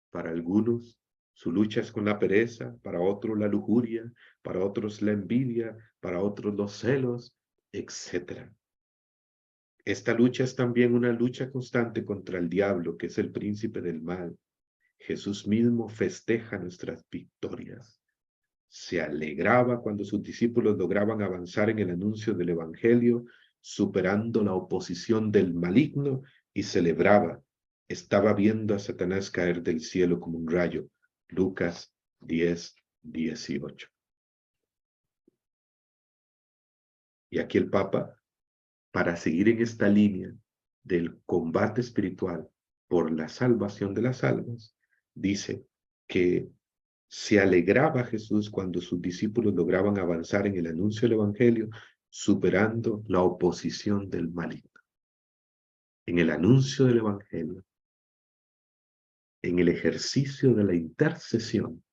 Para algunos, su lucha es con la pereza, para otros la lujuria, para otros la envidia, para otros los celos, etc. Esta lucha es también una lucha constante contra el diablo, que es el príncipe del mal. Jesús mismo festeja nuestras victorias. Se alegraba cuando sus discípulos lograban avanzar en el anuncio del Evangelio, superando la oposición del maligno, y celebraba. Estaba viendo a Satanás caer del cielo como un rayo. Lucas 10:18. Y aquí el Papa, para seguir en esta línea del combate espiritual por la salvación de las almas, dice que se alegraba Jesús cuando sus discípulos lograban avanzar en el anuncio del Evangelio, superando la oposición del maligno. En el anuncio del Evangelio, en el ejercicio de la intercesión,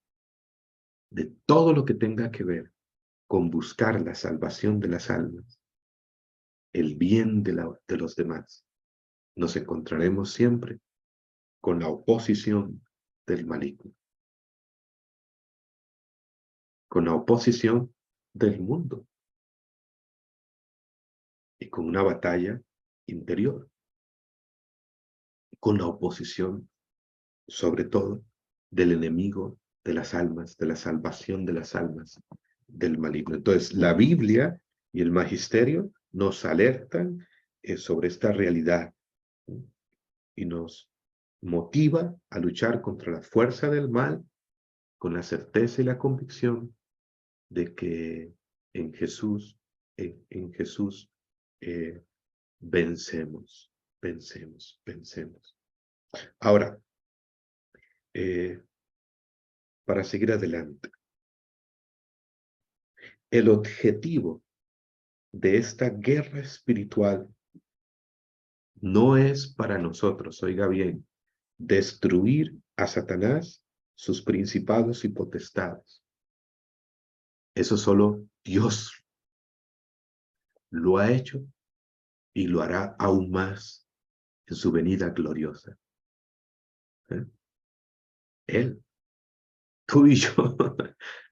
de todo lo que tenga que ver con buscar la salvación de las almas, el bien de los demás, nos encontraremos siempre con la oposición del maligno, con la oposición del mundo y con una batalla interior, con la oposición, sobre todo, del enemigo de las almas, de la salvación de las almas, del maligno. Entonces, la Biblia y el magisterio nos alertan sobre esta realidad, ¿sí? Y nos motiva a luchar contra la fuerza del mal con la certeza y la convicción de que en Jesús, en Jesús vencemos, vencemos, vencemos. Ahora, para seguir adelante, el objetivo de esta guerra espiritual no es para nosotros, oiga bien, destruir a Satanás, sus principados y potestades. Eso solo Dios lo ha hecho y lo hará aún más en su venida gloriosa. ¿Eh? Él, tú y yo,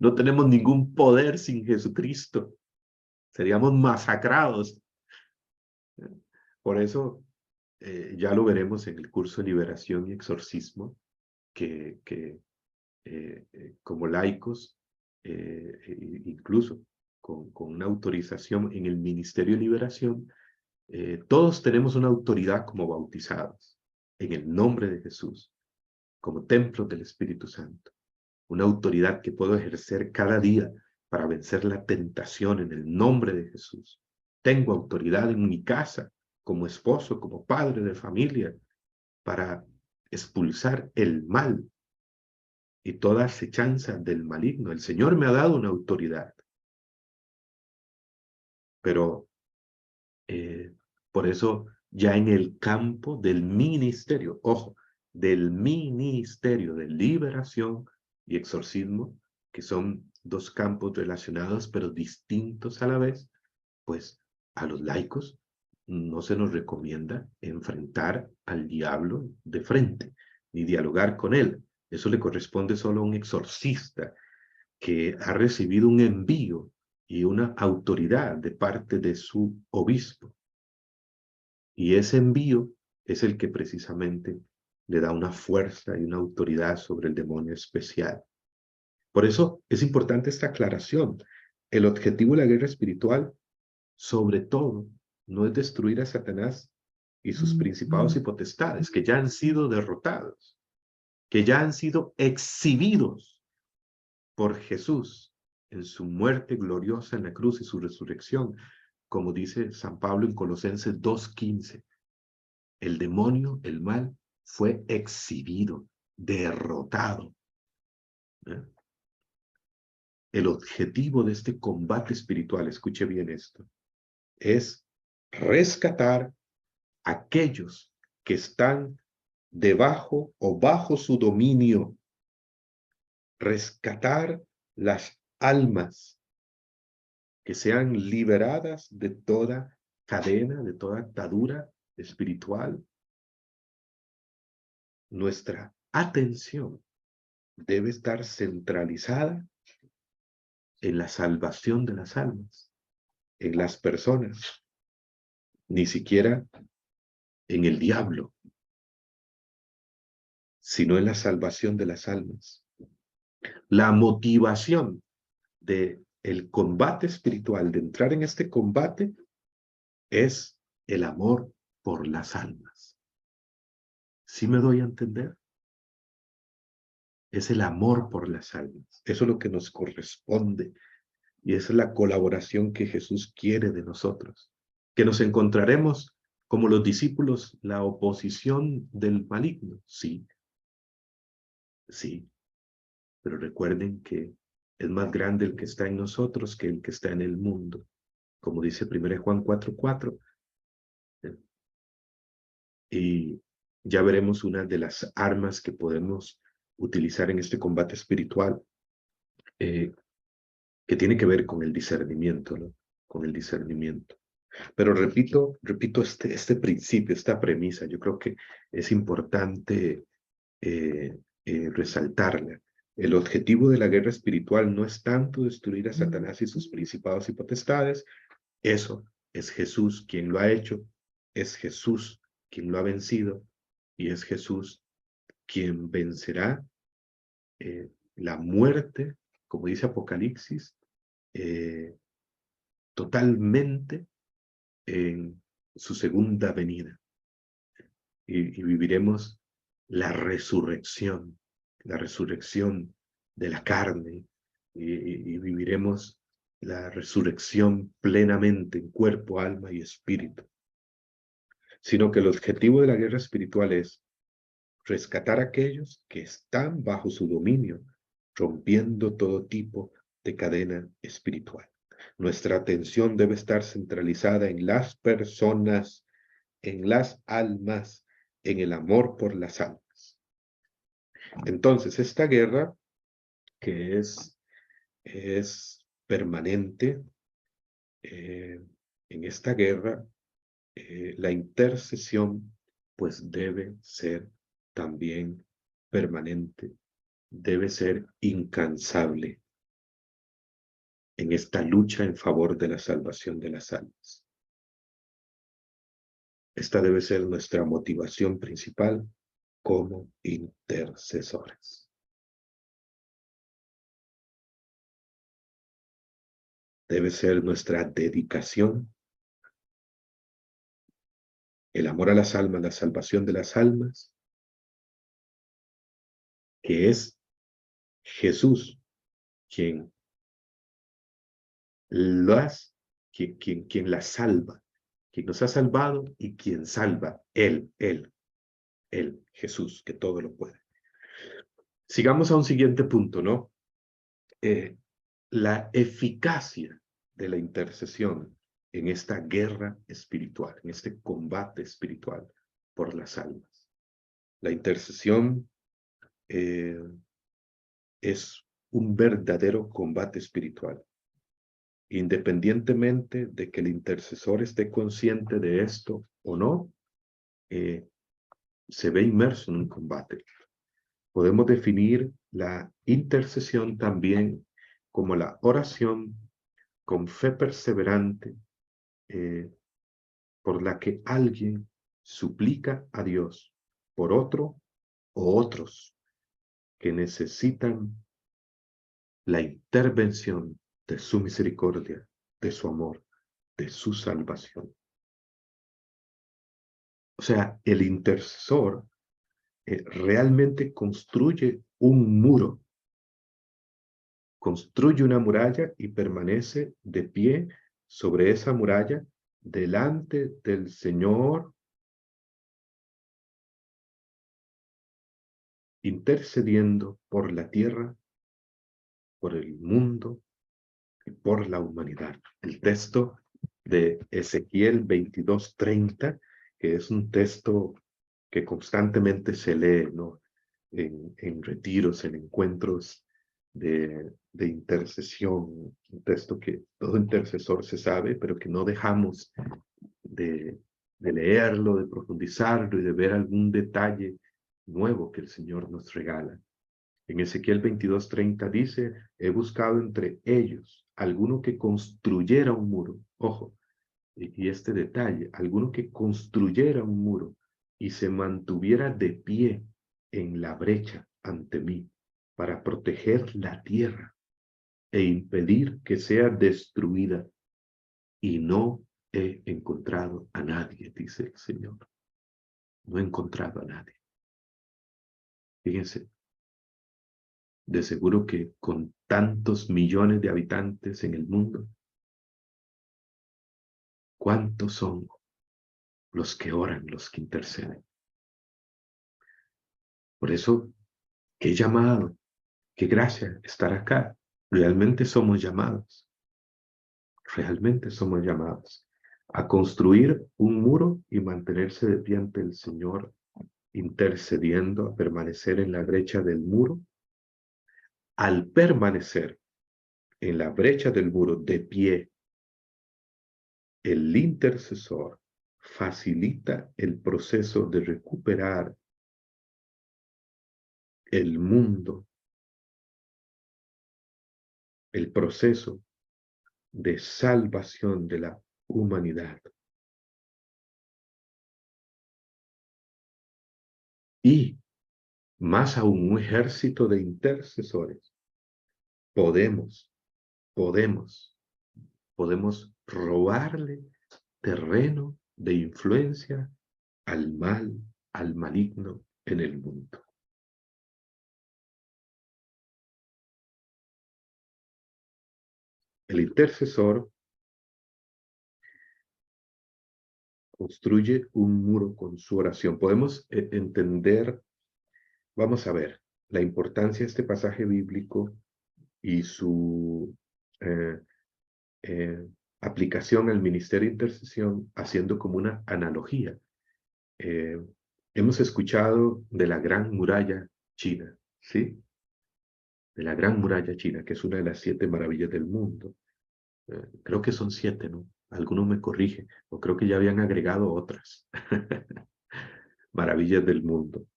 no tenemos ningún poder sin Jesucristo. Seríamos masacrados. Por eso, ya lo veremos en el curso de liberación y exorcismo, que como laicos, incluso con una autorización en el Ministerio de Liberación, todos tenemos una autoridad como bautizados, en el nombre de Jesús, como templos del Espíritu Santo. Una autoridad que puedo ejercer cada día para vencer la tentación en el nombre de Jesús. Tengo autoridad en mi casa, como esposo, como padre de familia, para expulsar el mal y toda acechanza del maligno. El Señor me ha dado una autoridad. Pero por eso ya en el campo del ministerio, ojo, del ministerio de liberación y exorcismo, que son dos campos relacionados pero distintos a la vez, pues a los laicos no se nos recomienda enfrentar al diablo de frente, ni dialogar con él. Eso le corresponde solo a un exorcista que ha recibido un envío y una autoridad de parte de su obispo. Y ese envío es el que precisamente le da una fuerza y una autoridad sobre el demonio especial. Por eso es importante esta aclaración. El objetivo de la guerra espiritual, sobre todo, no es destruir a Satanás y sus principados y potestades, que ya han sido derrotados, que ya han sido exhibidos por Jesús en su muerte gloriosa en la cruz y su resurrección, como dice San Pablo en Colosenses 2:15. El demonio, el mal, fue exhibido, derrotado. ¿Eh? El objetivo de este combate espiritual, escuche bien esto, es rescatar a aquellos que están debajo o bajo su dominio, rescatar las almas que sean liberadas de toda cadena, de toda atadura espiritual. Nuestra atención debe estar centralizada en la salvación de las almas, en las personas, ni siquiera en el diablo, sino en la salvación de las almas. La motivación de el combate espiritual, de entrar en este combate, es el amor por las almas. ¿Sí me doy a entender? Es el amor por las almas. Eso es lo que nos corresponde. Y esa es la colaboración que Jesús quiere de nosotros. Que nos encontraremos como los discípulos, la oposición del maligno. Sí, sí. Pero recuerden que es más grande el que está en nosotros que el que está en el mundo. Como dice 1 Juan 4:4. Y ya veremos una de las armas que podemos utilizar en este combate espiritual, que tiene que ver con el discernimiento, ¿no? Con el discernimiento. Pero repito este principio, esta premisa, yo creo que es importante resaltarla. El objetivo de la guerra espiritual no es tanto destruir a Satanás y sus principados y potestades. Eso es Jesús quien lo ha hecho, es Jesús quien lo ha vencido y es Jesús quien vencerá la muerte, como dice Apocalipsis, totalmente en su segunda venida. Y viviremos la resurrección de la carne, y viviremos la resurrección plenamente en cuerpo, alma y espíritu. Sino que el objetivo de la guerra espiritual es rescatar a aquellos que están bajo su dominio, rompiendo todo tipo de cadena espiritual. Nuestra atención debe estar centralizada en las personas, en las almas, en el amor por las almas. Entonces, esta guerra, que es permanente, en esta guerra, la intercesión, pues debe ser también permanente, debe ser incansable en esta lucha en favor de la salvación de las almas. Esta debe ser nuestra motivación principal como intercesores. Debe ser nuestra dedicación, el amor a las almas, la salvación de las almas, que es Jesús quien las salva, quien nos ha salvado y quien salva, Él, Jesús, que todo lo puede. Sigamos a un siguiente punto, ¿no? La eficacia de la intercesión en esta guerra espiritual, en este combate espiritual por las almas. La intercesión es un verdadero combate espiritual. Independientemente de que el intercesor esté consciente de esto o no, se ve inmerso en un combate. Podemos definir la intercesión también como la oración con fe perseverante, por la que alguien suplica a Dios por otro o otros que necesitan la intervención de su misericordia, de su amor, de su salvación. O sea, el intercesor realmente construye un muro, construye una muralla y permanece de pie sobre esa muralla delante del Señor, intercediendo por la tierra, por el mundo y por la humanidad. El texto de Ezequiel 22:30, que es un texto que constantemente se lee, ¿no? En retiros, en encuentros de intercesión, un texto que todo intercesor se sabe, pero que no dejamos de, de leerlo, de profundizarlo y de ver algún detalle nuevo que el Señor nos regala. En Ezequiel 22:30 dice, he buscado entre ellos alguno que construyera un muro. Ojo, y este detalle, alguno que construyera un muro y se mantuviera de pie en la brecha ante mí para proteger la tierra e impedir que sea destruida. Y no he encontrado a nadie, dice el Señor. No he encontrado a nadie. Fíjense, de seguro que con tantos millones de habitantes en el mundo, ¿cuántos son los que oran, los que interceden? Por eso, qué llamado, qué gracia estar acá. Realmente somos llamados a construir un muro y mantenerse de pie ante el Señor, intercediendo, a permanecer en la brecha del muro. Al permanecer en la brecha del muro de pie, el intercesor facilita el proceso de recuperar el mundo, el proceso de salvación de la humanidad. Y más aún, un ejército de intercesores. Podemos robarle terreno de influencia al mal, al maligno en el mundo. El intercesor construye un muro con su oración. Podemos entender, vamos a ver, la importancia de este pasaje bíblico y su eh, eh, aplicación al ministerio de intercesión haciendo como una analogía. Hemos escuchado de la Gran Muralla China, ¿sí? De la Gran Muralla China, que es una de las 7 maravillas del mundo. Creo que son 7, ¿no? Alguno me corrige, o creo que ya habían agregado otras maravillas del mundo.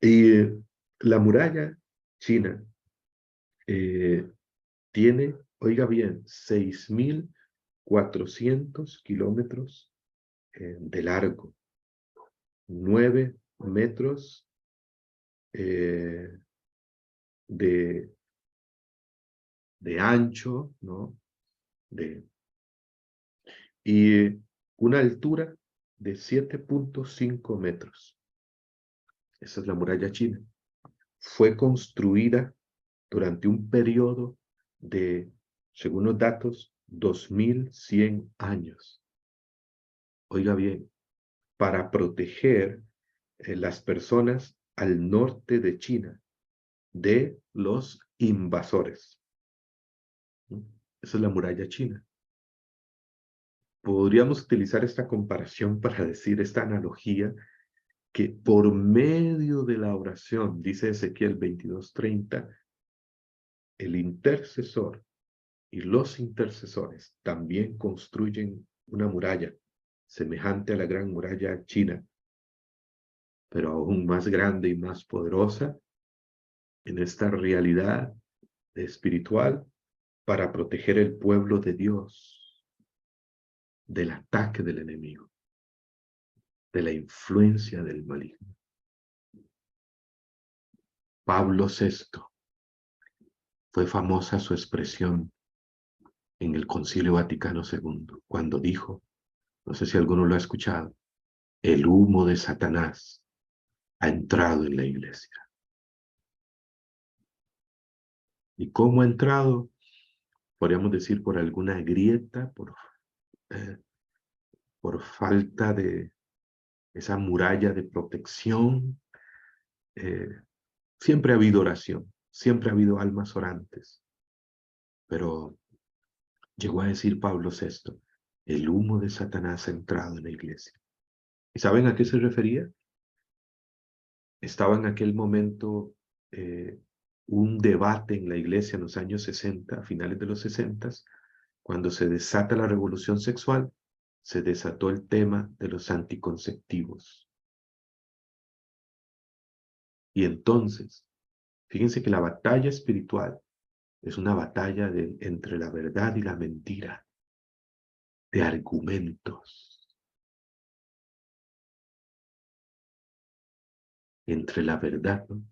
Y la muralla china tiene, oiga bien, 6.400 kilómetros de largo, 9 metros de ancho, ¿no? Y una altura de 7.5 metros. Esa es la muralla china. Fue construida durante un periodo de, según los datos, 2100 años. Oiga bien, para proteger las personas al norte de China de los invasores. Esa es la muralla china. Podríamos utilizar esta comparación para decir esta analogía que por medio de la oración, dice Ezequiel 22:30, el intercesor y los intercesores también construyen una muralla semejante a la gran muralla china, pero aún más grande y más poderosa en esta realidad espiritual para proteger el pueblo de Dios del ataque del enemigo, de la influencia del maligno. Pablo VI, fue famosa su expresión en el Concilio Vaticano II, cuando dijo, no sé si alguno lo ha escuchado, el humo de Satanás ha entrado en la iglesia. ¿Y cómo ha entrado? Podríamos decir por alguna grieta, por falta de esa muralla de protección. Siempre ha habido oración, siempre ha habido almas orantes, pero llegó a decir Pablo VI, el humo de Satanás ha entrado en la iglesia. ¿Y saben a qué se refería? Estaba en aquel momento un debate en la iglesia en los años 60, a finales de los 60, cuando se desata la revolución sexual, se desató el tema de los anticonceptivos. Y entonces, fíjense que la batalla espiritual es una batalla entre la verdad y la mentira, de argumentos, entre la verdad, ¿no?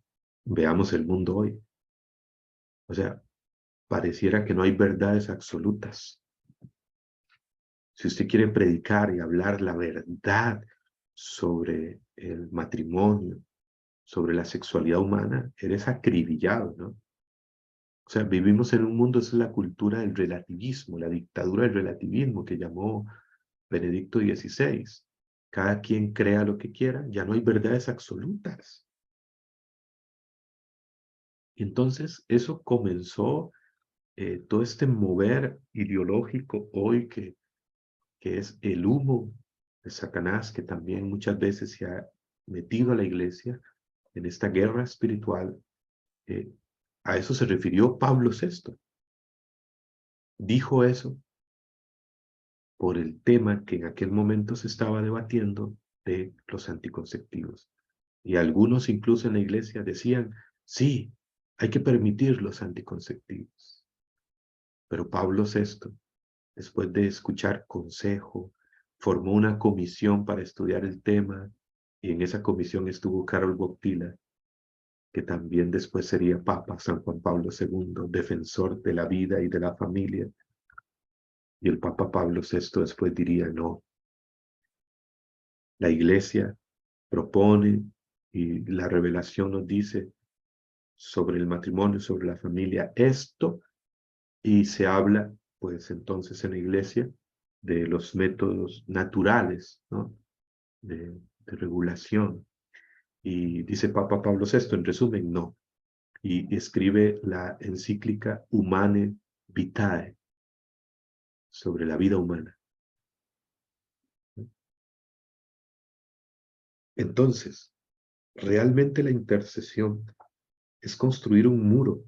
Veamos el mundo hoy. O sea, pareciera que no hay verdades absolutas. Si usted quiere predicar y hablar la verdad sobre el matrimonio, sobre la sexualidad humana, eres acribillado, ¿no? O sea, vivimos en un mundo, esa es la cultura del relativismo, la dictadura del relativismo que llamó Benedicto XVI. Cada quien crea lo que quiera, ya no hay verdades absolutas. Y entonces eso comenzó todo este mover ideológico hoy que es el humo de Satanás, que también muchas veces se ha metido a la iglesia en esta guerra espiritual. eh, a eso se refirió Pablo VI. Dijo eso por el tema que en aquel momento se estaba debatiendo de los anticonceptivos. Y algunos incluso en la iglesia decían, sí, hay que permitir los anticonceptivos. Pero Pablo VI, después de escuchar consejo, formó una comisión para estudiar el tema, y en esa comisión estuvo Karol Wojtyla, que también después sería Papa San Juan Pablo II, defensor de la vida y de la familia. Y el Papa Pablo VI después diría, no, la iglesia propone y la revelación nos dice sobre el matrimonio, sobre la familia, esto, y se habla, pues entonces en la iglesia, de los métodos naturales, ¿no? de regulación. Y dice Papa Pablo VI, en resumen, no. Y escribe la encíclica Humane Vitae sobre la vida humana. Entonces, realmente la intercesión es construir un muro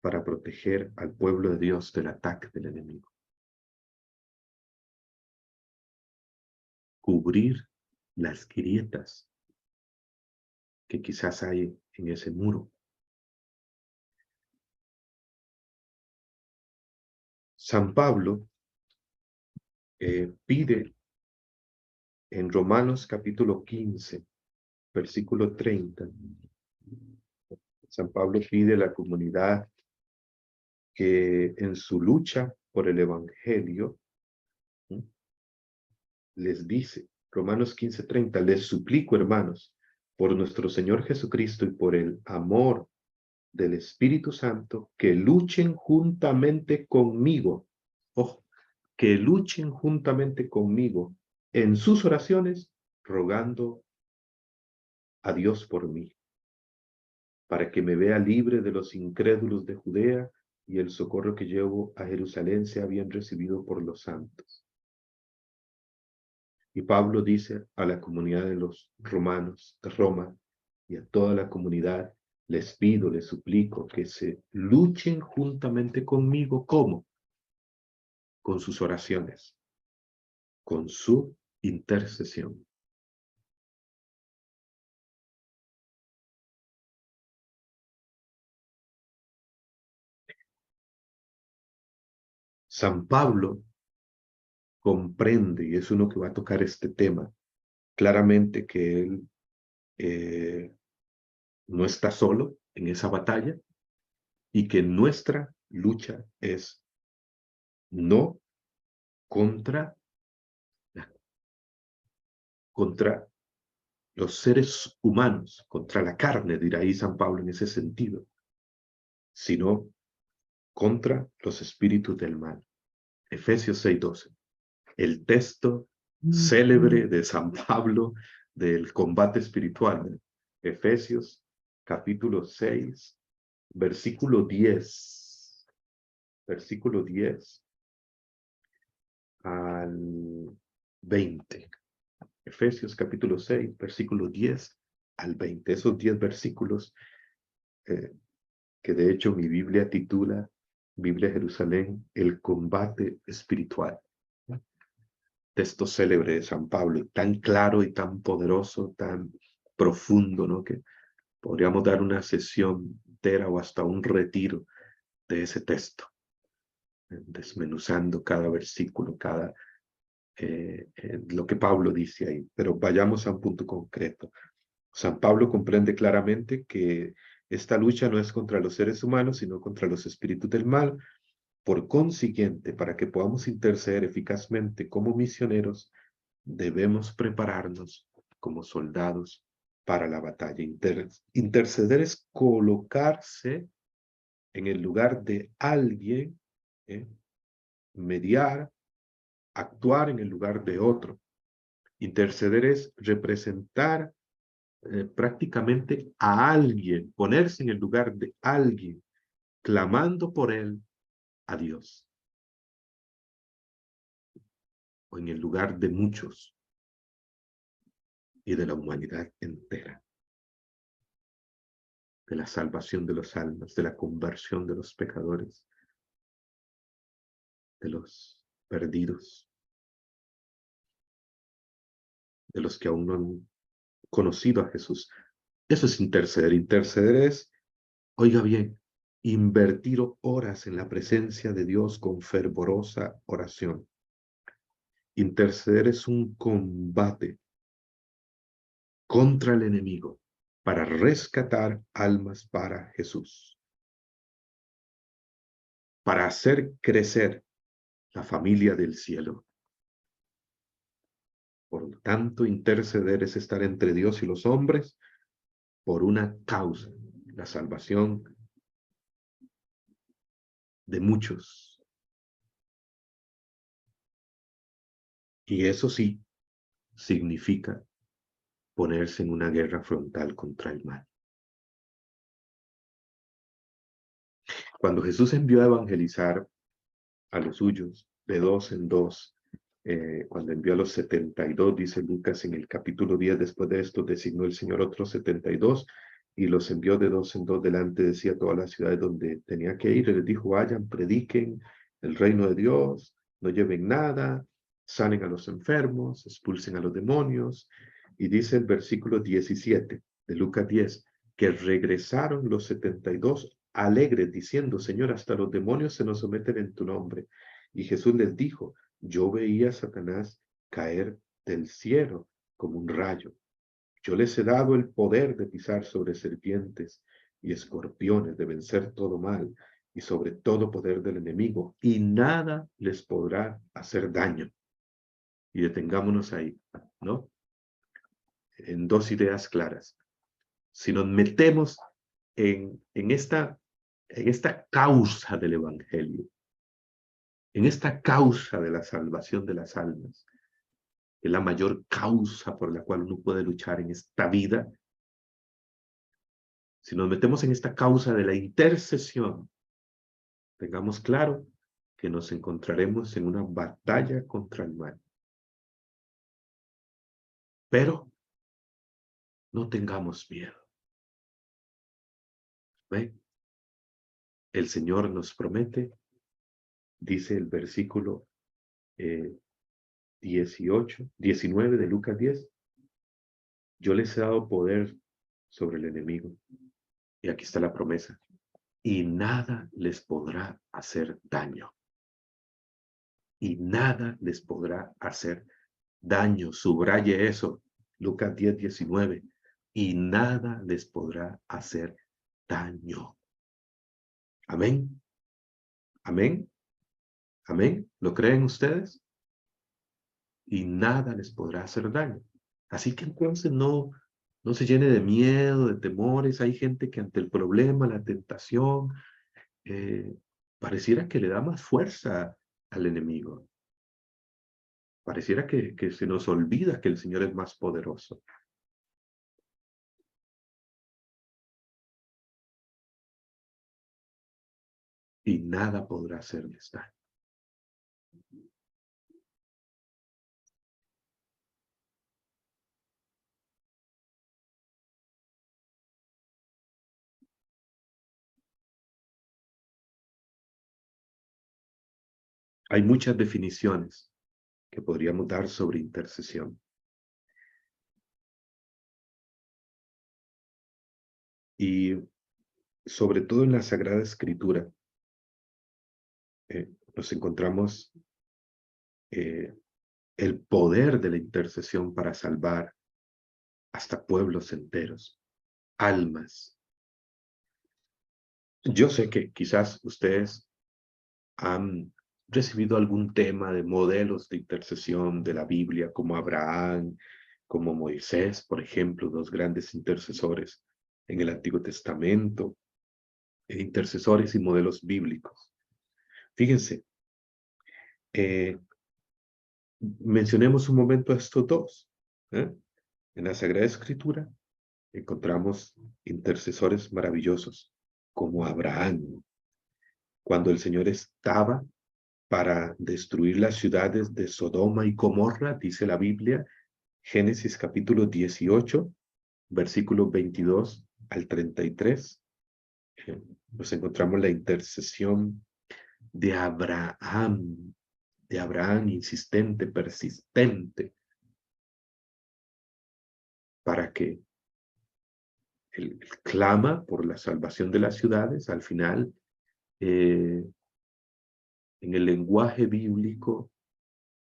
para proteger al pueblo de Dios del ataque del enemigo. Cubrir las grietas que quizás hay en ese muro. San Pablo pide en Romanos capítulo 15, versículo 30, San Pablo pide a la comunidad que en su lucha por el Evangelio, ¿sí?, les dice, Romanos 15:30, les suplico, hermanos, por nuestro Señor Jesucristo y por el amor del Espíritu Santo, que luchen juntamente conmigo, ojo, que luchen juntamente conmigo en sus oraciones, rogando a Dios por mí, para que me vea libre de los incrédulos de Judea y el socorro que llevo a Jerusalén sea bien recibido por los santos. Y Pablo dice a la comunidad de los romanos de Roma y a toda la comunidad, les pido, les suplico que se luchen juntamente conmigo. ¿Cómo? Con sus oraciones, con su intercesión. San Pablo comprende, y es uno que va a tocar este tema, claramente que él no está solo, en esa batalla y que nuestra lucha es no contra, contra los seres humanos, contra la carne, dirá ahí San Pablo en ese sentido, sino contra los espíritus del mal. Efesios 6:12. El texto célebre de San Pablo del combate espiritual. Efesios capítulo 6, versículo 10. Versículo 10 al 20. Efesios capítulo 6, versículo 10 al 20. Esos 10 versículos que de hecho mi Biblia titula, Biblia Jerusalén, el combate espiritual. Texto célebre de San Pablo, tan claro y tan poderoso, tan profundo, ¿no? Que podríamos dar una sesión entera o hasta un retiro de ese texto, desmenuzando cada versículo, cada lo que Pablo dice ahí. Pero vayamos a un punto concreto. San Pablo comprende claramente que esta lucha no es contra los seres humanos, sino contra los espíritus del mal. Por consiguiente, para que podamos interceder eficazmente como misioneros, debemos prepararnos como soldados para la batalla. Interceder es colocarse en el lugar de alguien, mediar, actuar en el lugar de otro. Interceder es representar prácticamente a alguien, ponerse en el lugar de alguien, clamando por él a Dios, o en el lugar de muchos y de la humanidad entera, de la salvación de los almas, de la conversión de los pecadores, de los perdidos, de los que aún no han conocido a Jesús. Eso es interceder. Interceder es, oiga bien, invertir horas en la presencia de Dios con fervorosa oración. Interceder es un combate contra el enemigo para rescatar almas para Jesús, para hacer crecer la familia del cielo. Por lo tanto, interceder es estar entre Dios y los hombres por una causa, la salvación de muchos. Y eso sí significa ponerse en una guerra frontal contra el mal. Cuando Jesús envió a evangelizar a los suyos de dos en dos, cuando envió a los 72, dice Lucas en el capítulo 10, después de esto designó el Señor otros 72 y los envió de dos en dos delante de sí a todas las ciudades donde tenía que ir. Y les dijo, vayan, prediquen el reino de Dios, no lleven nada, sanen a los enfermos, expulsen a los demonios. Y dice el versículo 17 de Lucas 10, que regresaron los 72 alegres, diciendo, Señor, hasta los demonios se nos someten en tu nombre. Y Jesús les dijo, yo veía a Satanás caer del cielo como un rayo. Yo les he dado el poder de pisar sobre serpientes y escorpiones, de vencer todo mal y sobre todo poder del enemigo, y nada les podrá hacer daño. Y detengámonos ahí, ¿no? En dos ideas claras. Si nos metemos en esta causa del evangelio, en esta causa de la salvación de las almas, es la mayor causa por la cual uno puede luchar en esta vida. Si nos metemos en esta causa de la intercesión, tengamos claro que nos encontraremos en una batalla contra el mal. Pero no tengamos miedo. ¿Ven? El Señor nos promete, dice el versículo 19 de Lucas 10, yo les he dado poder sobre el enemigo. Y aquí está la promesa. Y nada les podrá hacer daño. Y nada les podrá hacer daño. Subraye eso. Lucas 10:19. Y nada les podrá hacer daño. Amén. Amén. Amén. ¿Lo creen ustedes? Y nada les podrá hacer daño. Así que entonces no se llene de miedo, de temores. Hay gente que ante el problema, la tentación, pareciera que le da más fuerza al enemigo. Pareciera que se nos olvida que el Señor es más poderoso. Y nada podrá hacerles daño. Hay muchas definiciones que podríamos dar sobre intercesión. Y sobre todo en la Sagrada Escritura, nos encontramos el poder de la intercesión para salvar hasta pueblos enteros, almas. Yo sé que quizás ustedes han recibido algún tema de modelos de intercesión de la Biblia, como Abraham, como Moisés, por ejemplo, dos grandes intercesores en el Antiguo Testamento, intercesores y modelos bíblicos. Fíjense, mencionemos un momento a estos dos. En la Sagrada Escritura encontramos intercesores maravillosos, como Abraham, cuando el Señor estaba para destruir las ciudades de Sodoma y Gomorra, dice la Biblia, Génesis capítulo 18, versículos 22 al 33. Nos encontramos la intercesión de Abraham insistente, persistente, para que él clama por la salvación de las ciudades. Al final, en el lenguaje bíblico,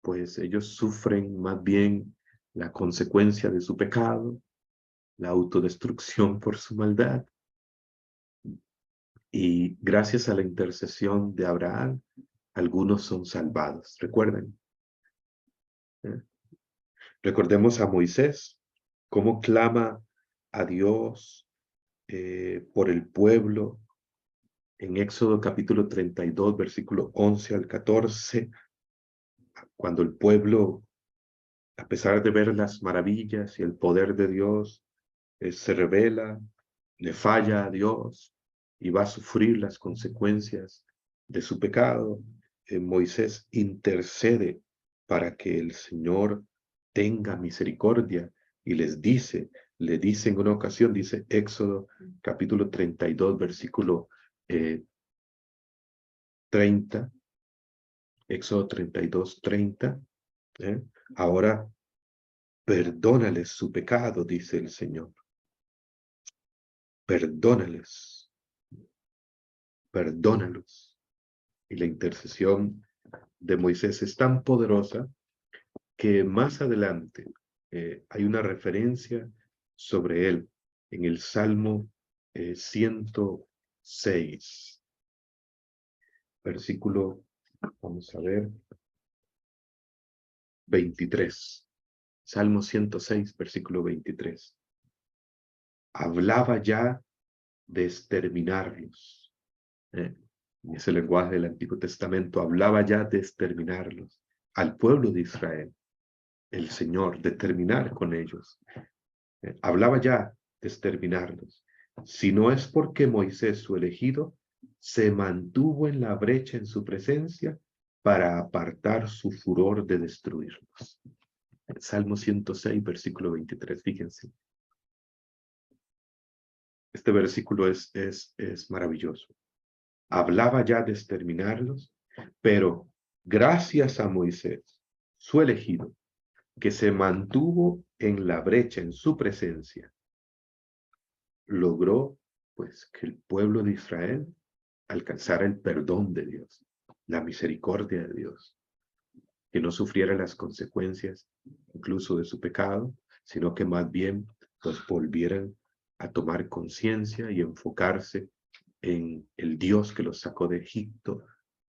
pues ellos sufren más bien la consecuencia de su pecado, la autodestrucción por su maldad. Y gracias a la intercesión de Abraham, algunos son salvados. ¿Recuerden? Recordemos a Moisés, cómo clama a Dios por el pueblo en Éxodo capítulo 32, versículo 11 al 14, cuando el pueblo, a pesar de ver las maravillas y el poder de Dios, se revela, le falla a Dios y va a sufrir las consecuencias de su pecado. Moisés intercede para que el Señor tenga misericordia y le dice en una ocasión, dice Éxodo capítulo 32, versículo 30, Éxodo 32, 30, ahora perdónales su pecado, dice el Señor. Perdónales, perdónalos. Y la intercesión de Moisés es tan poderosa que más adelante hay una referencia sobre él en el Salmo 106, versículo, vamos a ver, 23. Salmo 106, versículo 23. Hablaba ya de exterminarlos. En ese lenguaje del Antiguo Testamento hablaba ya de exterminarlos al pueblo de Israel. El Señor, de terminar con ellos. Hablaba ya de exterminarlos. Si no es porque Moisés, su elegido, se mantuvo en la brecha en su presencia para apartar su furor de destruirlos. Salmo 106, versículo 23, fíjense. Este versículo es maravilloso. Hablaba ya de exterminarlos, pero gracias a Moisés, su elegido, que se mantuvo en la brecha en su presencia, logró pues que el pueblo de Israel alcanzara el perdón de Dios, la misericordia de Dios, que no sufriera las consecuencias incluso de su pecado, sino que más bien los volvieran a tomar conciencia y enfocarse en el Dios que los sacó de Egipto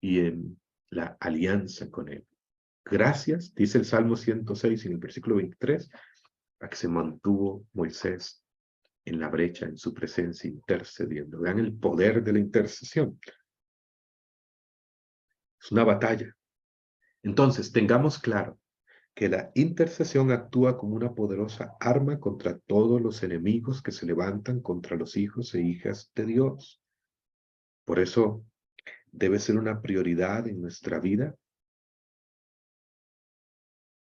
y en la alianza con él. Gracias, dice el Salmo 106 en el versículo 23, a que se mantuvo Moisés en la brecha, en su presencia, intercediendo. Vean el poder de la intercesión. Es una batalla. Entonces, tengamos claro que la intercesión actúa como una poderosa arma contra todos los enemigos que se levantan contra los hijos e hijas de Dios. Por eso debe ser una prioridad en nuestra vida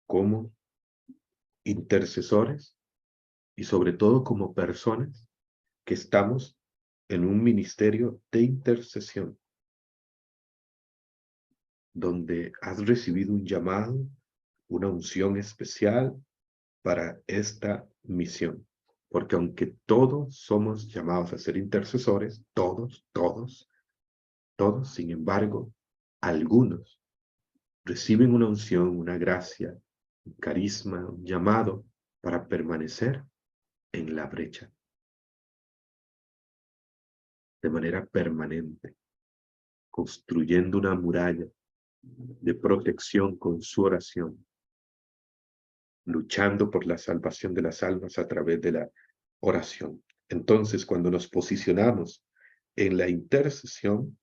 como intercesores y sobre todo como personas que estamos en un ministerio de intercesión, donde has recibido un llamado, una unción especial para esta misión. Porque aunque todos somos llamados a ser intercesores, todos, sin embargo, algunos reciben una unción, una gracia, un carisma, un llamado para permanecer en la brecha de manera permanente, construyendo una muralla de protección con su oración, luchando por la salvación de las almas a través de la oración. Entonces, cuando nos posicionamos en la intercesión,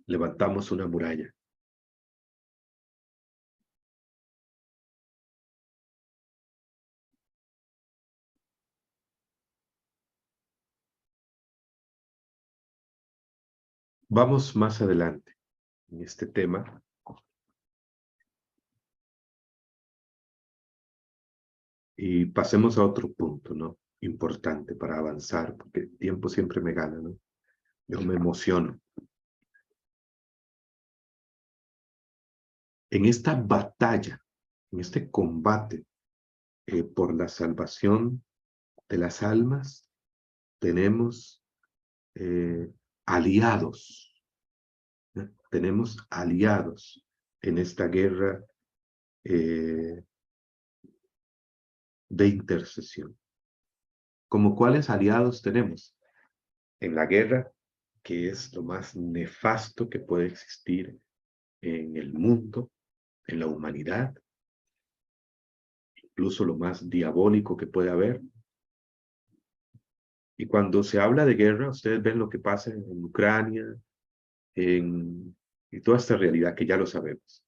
levantamos una muralla. Vamos más adelante en este tema. Y pasemos a otro punto, ¿no? Importante para avanzar, porque el tiempo siempre me gana, ¿no? Yo me emociono. En esta batalla, en este combate por la salvación de las almas, tenemos aliados, ¿no? Tenemos aliados en esta guerra de intercesión. ¿Como cuáles aliados tenemos? En la guerra, que es lo más nefasto que puede existir en el mundo, en la humanidad, incluso lo más diabólico que puede haber. Y cuando se habla de guerra, ustedes ven lo que pasa en Ucrania, y toda esta realidad que ya lo sabemos.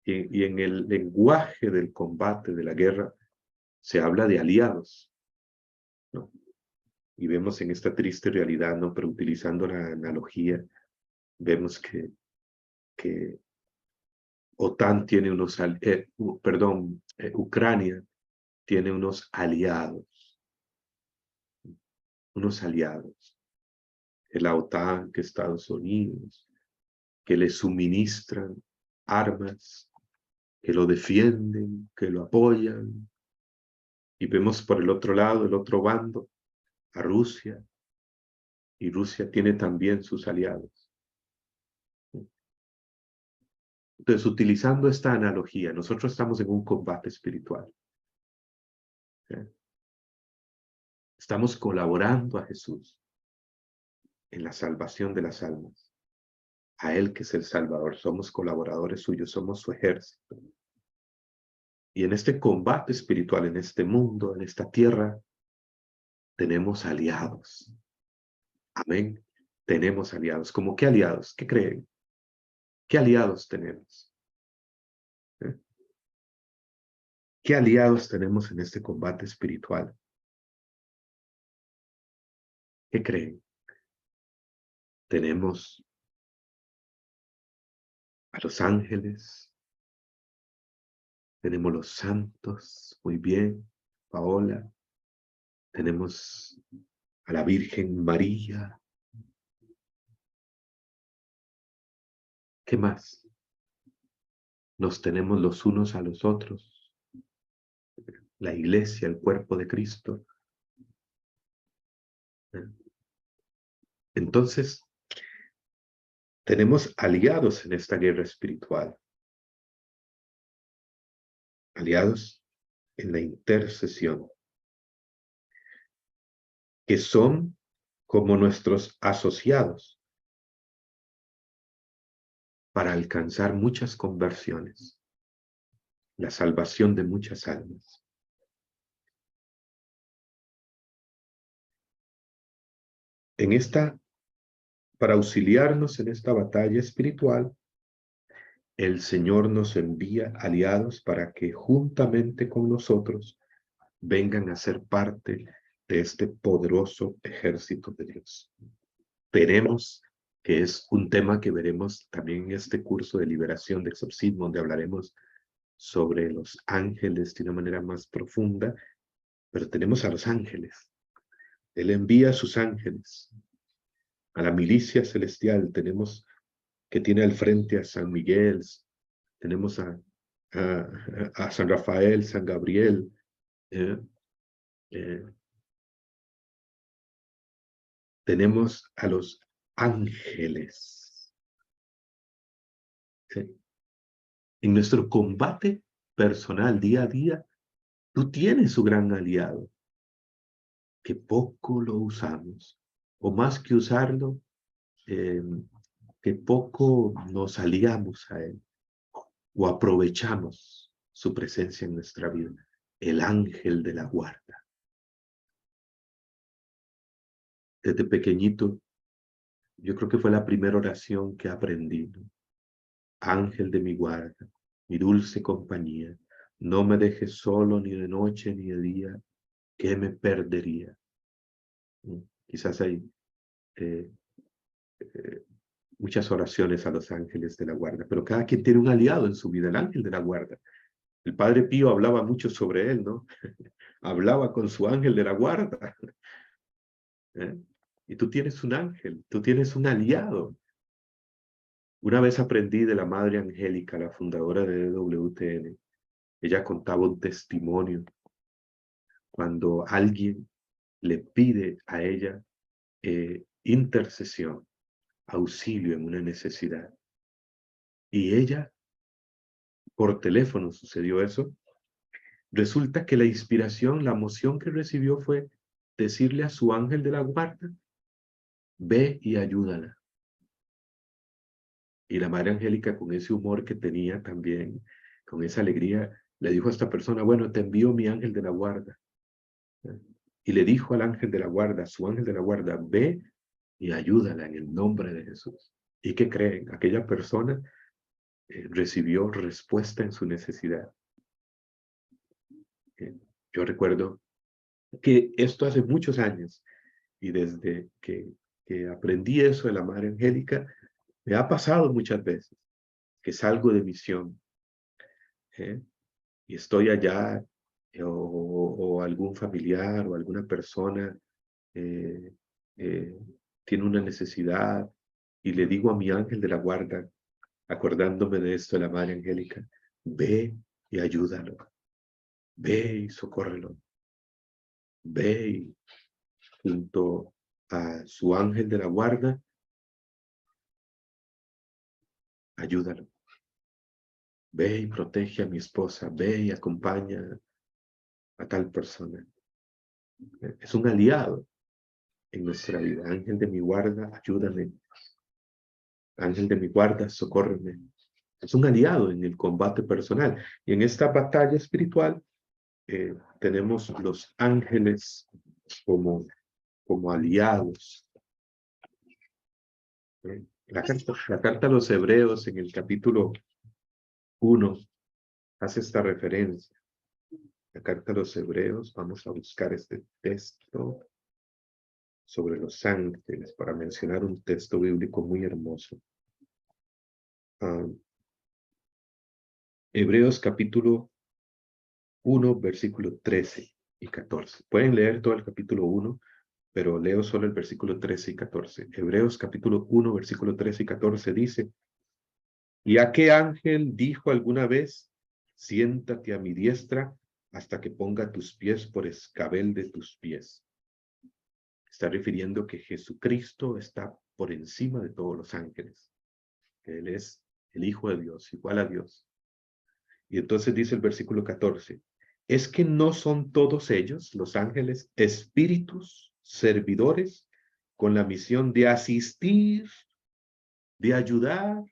Y en el lenguaje del combate, de la guerra, se habla de aliados, ¿no? Y vemos en esta triste realidad, ¿no? Pero utilizando la analogía, vemos que OTAN tiene unos, Ucrania tiene unos aliados, que la OTAN, que Estados Unidos, que le suministran armas, que lo defienden, que lo apoyan. Y vemos por el otro lado, el otro bando, a Rusia, y Rusia tiene también sus aliados. Entonces, utilizando esta analogía, nosotros estamos en un combate espiritual. ¿Sí? Estamos colaborando a Jesús en la salvación de las almas. A Él que es el Salvador, somos colaboradores suyos, somos su ejército. Y en este combate espiritual, en este mundo, en esta tierra, tenemos aliados. Amén. Tenemos aliados. ¿Cómo qué aliados? ¿Qué creen? ¿Qué aliados tenemos? ¿Eh? ¿Qué aliados tenemos en este combate espiritual? ¿Qué creen? Tenemos a los ángeles, tenemos los santos, muy bien, Paola, tenemos a la Virgen María. ¿Qué más? Nos tenemos los unos a los otros, la iglesia, el cuerpo de Cristo. Entonces, tenemos aliados en esta guerra espiritual, aliados en la intercesión. que son como nuestros asociados para alcanzar muchas conversiones, la salvación de muchas almas. Para auxiliarnos en esta batalla espiritual, el Señor nos envía aliados para que juntamente con nosotros vengan a ser parte de este poderoso ejército de Dios. Veremos que es un tema que veremos también en este curso de liberación de exorcismo, donde hablaremos sobre los ángeles de una manera más profunda, pero tenemos a los ángeles. Él envía a sus ángeles. A la milicia celestial tenemos que tiene al frente a San Miguel, tenemos a San Rafael, San Gabriel, tenemos a los ángeles. ¿Sí? En nuestro combate personal, día a día, tú tienes su gran aliado, que poco lo usamos, o más que usarlo, que poco nos aliamos a él, o aprovechamos su presencia en nuestra vida, el ángel de la guarda. Desde pequeñito, yo creo que fue la primera oración que aprendí, ¿no? Ángel de mi guarda, mi dulce compañía, no me dejes solo ni de noche ni de día, que me perdería. Quizás hay muchas oraciones a los ángeles de la guarda, pero cada quien tiene un aliado en su vida, el ángel de la guarda. El Padre Pío hablaba mucho sobre él, ¿no? Hablaba con su ángel de la guarda. Y tú tienes un ángel, tú tienes un aliado. Una vez aprendí de la Madre Angélica, la fundadora de EWTN. Ella contaba un testimonio cuando alguien le pide a ella intercesión, auxilio en una necesidad. Y ella, por teléfono sucedió eso. Resulta que la inspiración, la emoción que recibió fue decirle a su ángel de la guarda, ve y ayúdala. Y la Madre Angélica, con ese humor que tenía también, con esa alegría, le dijo a esta persona, bueno, te envío mi ángel de la guarda. Y le dijo al ángel de la guarda, a su ángel de la guarda, ve y ayúdala en el nombre de Jesús. ¿Y qué creen? Aquella persona recibió respuesta en su necesidad. Yo recuerdo que esto hace muchos años, y desde que aprendí eso de la Madre Angélica, me ha pasado muchas veces que salgo de misión y estoy allá, o algún familiar o alguna persona eh, eh, tiene una necesidad, y le digo a mi ángel de la guarda, acordándome de esto de la Madre Angélica, ve y ayúdalo, ve y socórrelo, ve y junto a su ángel de la guarda, ayúdalo. Ve y protege a mi esposa, ve y acompaña a tal persona. Es un aliado en nuestra vida. Ángel de mi guarda, ayúdame. Ángel de mi guarda, socórreme. Es un aliado en el combate personal. Y en esta batalla espiritual tenemos los ángeles como aliados. La carta a los Hebreos en el capítulo 1 hace esta referencia. La carta a los Hebreos, vamos a buscar este texto sobre los ángeles para mencionar un texto bíblico muy hermoso. Hebreos capítulo 1, versículo 13 y 14. Pueden leer todo el capítulo 1, pero leo solo el versículo 13 y 14. Hebreos capítulo 1, versículo 13 y 14 dice, ¿y a qué ángel dijo alguna vez, siéntate a mi diestra hasta que ponga tus pies por escabel de tus pies? Está refiriendo que Jesucristo está por encima de todos los ángeles. Que Él es el Hijo de Dios, igual a Dios. Y entonces dice el versículo 14, ¿es que no son todos ellos, los ángeles, espíritus servidores con la misión de asistir, de ayudar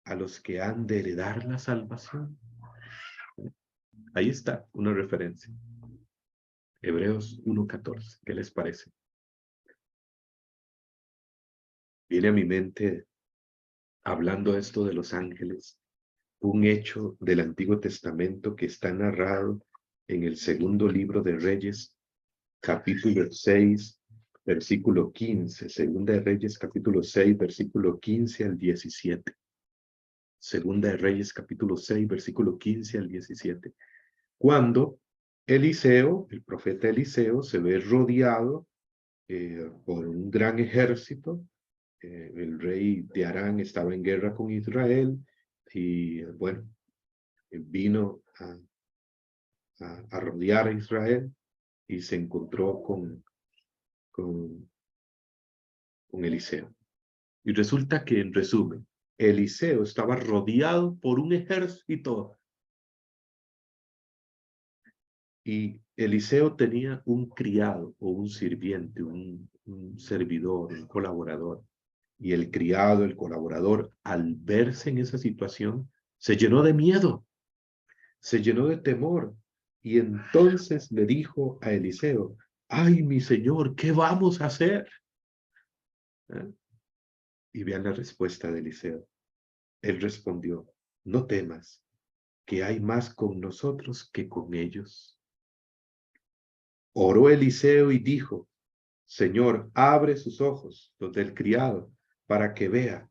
a los que han de heredar la salvación. Ahí está una referencia. Hebreos 1:14. ¿Qué les parece? Viene a mi mente, hablando esto de los ángeles, un hecho del Antiguo Testamento que está narrado en el segundo libro de Reyes, capítulo 6, versículo 15. Segunda de Reyes, capítulo 6, versículo 15 al 17. Segunda de Reyes, capítulo 6, versículo 15 al 17. Cuando Eliseo, el profeta Eliseo, se ve rodeado por un gran ejército. El rey de Arán estaba en guerra con Israel y, bueno, vino a rodear a Israel y se encontró con Eliseo. Y resulta que, en resumen, Eliseo estaba rodeado por un ejército y Eliseo tenía un criado o un sirviente, un servidor, un colaborador. Y el criado, el colaborador, al verse en esa situación, se llenó de miedo, se llenó de temor. Y entonces le dijo a Eliseo: ¡ay, mi señor, qué vamos a hacer! ¿Eh? Y vean la respuesta de Eliseo. Él respondió: no temas, que hay más con nosotros que con ellos. Oró Eliseo y dijo: Señor, abre sus ojos, los del criado, para que vea.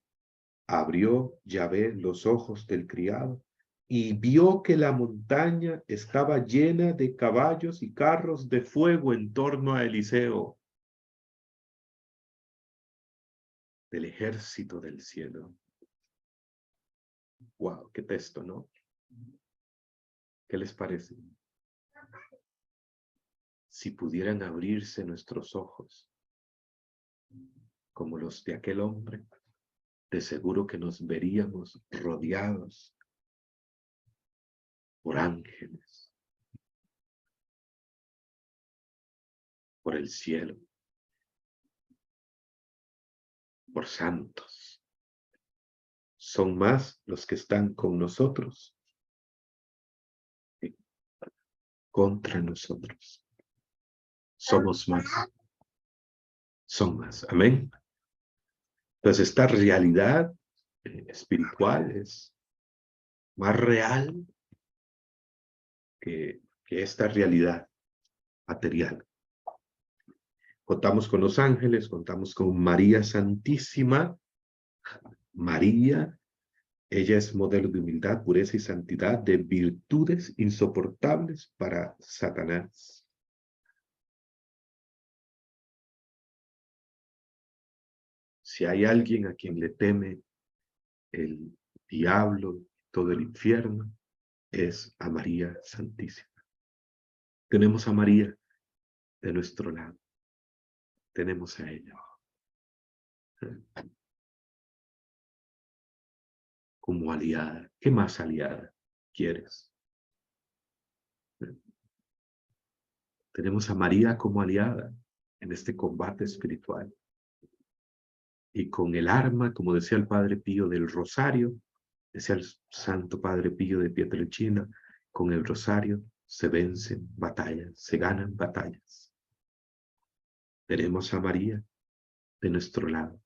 Abrió Yahvé los ojos del criado y vio que la montaña estaba llena de caballos y carros de fuego en torno a Eliseo, del ejército del cielo. Wow, qué texto, ¿no? ¿Qué les parece? Si pudieran abrirse nuestros ojos como los de aquel hombre, de seguro que nos veríamos rodeados por ángeles, por el cielo, por santos. Son más los que están con nosotros que contra nosotros. Somos más. Son más. Amén. Entonces, esta realidad espiritual es más real que esta realidad material. Contamos con los ángeles, contamos con María Santísima. María, ella es modelo de humildad, pureza y santidad, de virtudes insoportables para Satanás. Si hay alguien a quien le teme el diablo, todo el infierno, es a María Santísima. Tenemos a María de nuestro lado. Tenemos a ella como aliada. ¿Qué más aliada quieres? Tenemos a María como aliada en este combate espiritual. Y con el arma, como decía el Padre Pío, del rosario, decía el Santo Padre Pío de Pietrelcina, con el rosario se vencen batallas, se ganan batallas. Tenemos a María de nuestro lado.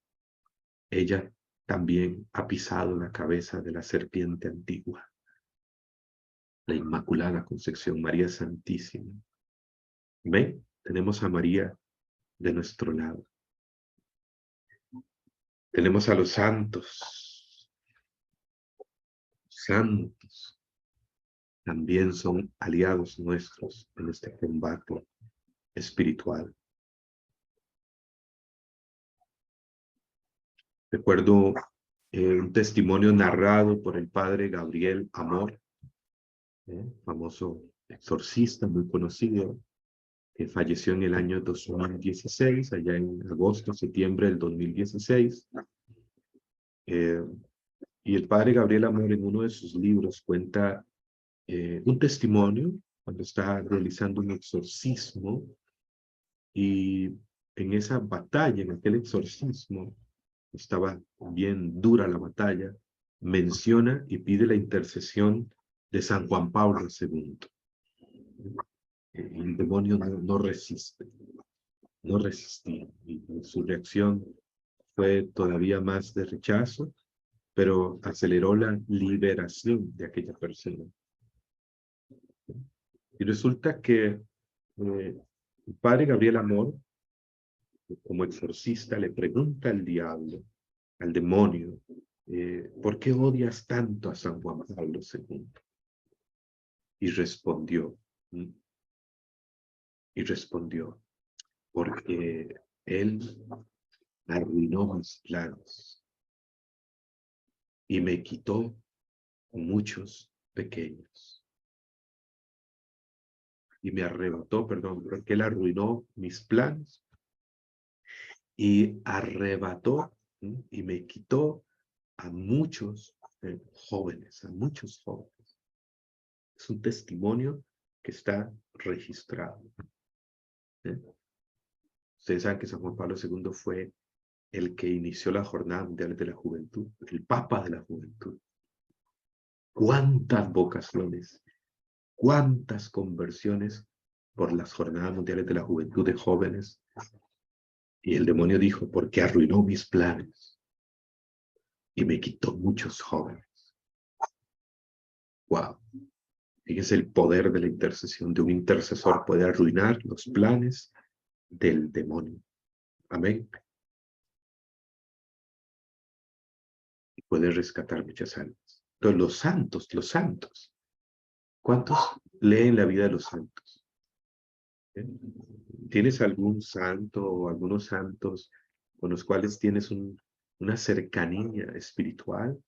Ella también ha pisado la cabeza de la serpiente antigua, la Inmaculada Concepción, María Santísima. ¿Ven? Tenemos a María de nuestro lado. Tenemos a los santos. Santos también son aliados nuestros en este combate espiritual. Recuerdo un testimonio narrado por el padre Gabriel Amor, famoso exorcista muy conocido, que falleció en el año 2016, allá en agosto, septiembre del 2016. Y el padre Gabriel Amor en uno de sus libros cuenta un testimonio cuando está realizando un exorcismo Y en esa batalla, en aquel exorcismo, estaba bien dura la batalla, menciona y pide la intercesión de San Juan Pablo II. El demonio no resiste, no resistía. Y su reacción fue todavía más de rechazo, pero aceleró la liberación de aquella persona. Y resulta que el padre Gabriel Amor, como exorcista, le pregunta al diablo, al demonio, ¿por qué odias tanto a San Juan Pablo II? Y respondió, porque él arruinó mis planes y me quitó muchos pequeños. Y me arrebató, perdón, porque él arruinó mis planes y arrebató y me quitó a muchos jóvenes, a muchos jóvenes. Es un testimonio que está registrado. ¿eh? Ustedes saben que San Juan Pablo II fue el que inició la Jornada Mundial de la Juventud, el Papa de la Juventud. ¿Cuántas vocaciones, cuántas conversiones por las Jornadas Mundiales de la Juventud de jóvenes? Y el demonio dijo, porque arruinó mis planes y me quitó muchos jóvenes. ¡Wow! Fíjense el poder de la intercesión, de un intercesor puede arruinar los planes del demonio. Amén. Y puede rescatar muchas almas. Entonces, los santos. ¿Cuántos leen la vida de los santos? ¿Eh? ¿Tienes algún santo o algunos santos con los cuales tienes una cercanía espiritual?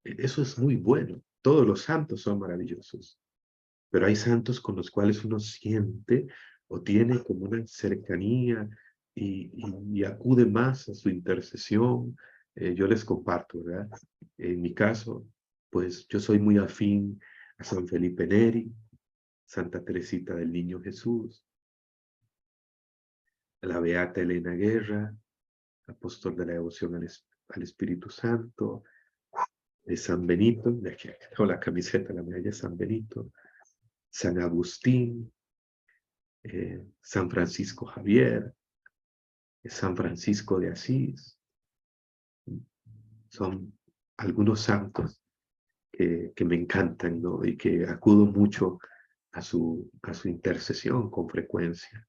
Eso es muy bueno. Todos los santos son maravillosos. Pero hay santos con los cuales uno siente o tiene como una cercanía y acude más a su intercesión. Yo les comparto, ¿verdad? En mi caso, pues yo soy muy afín a San Felipe Neri, Santa Teresita del Niño Jesús, a la Beata Elena Guerra, apóstol de la devoción al Espíritu Santo, de San Benito, de aquí tengo la camiseta, la medalla de San Benito, San Agustín, San Francisco Javier, San Francisco de Asís. Son algunos santos que me encantan, ¿no? Y que acudo mucho a su intercesión con frecuencia.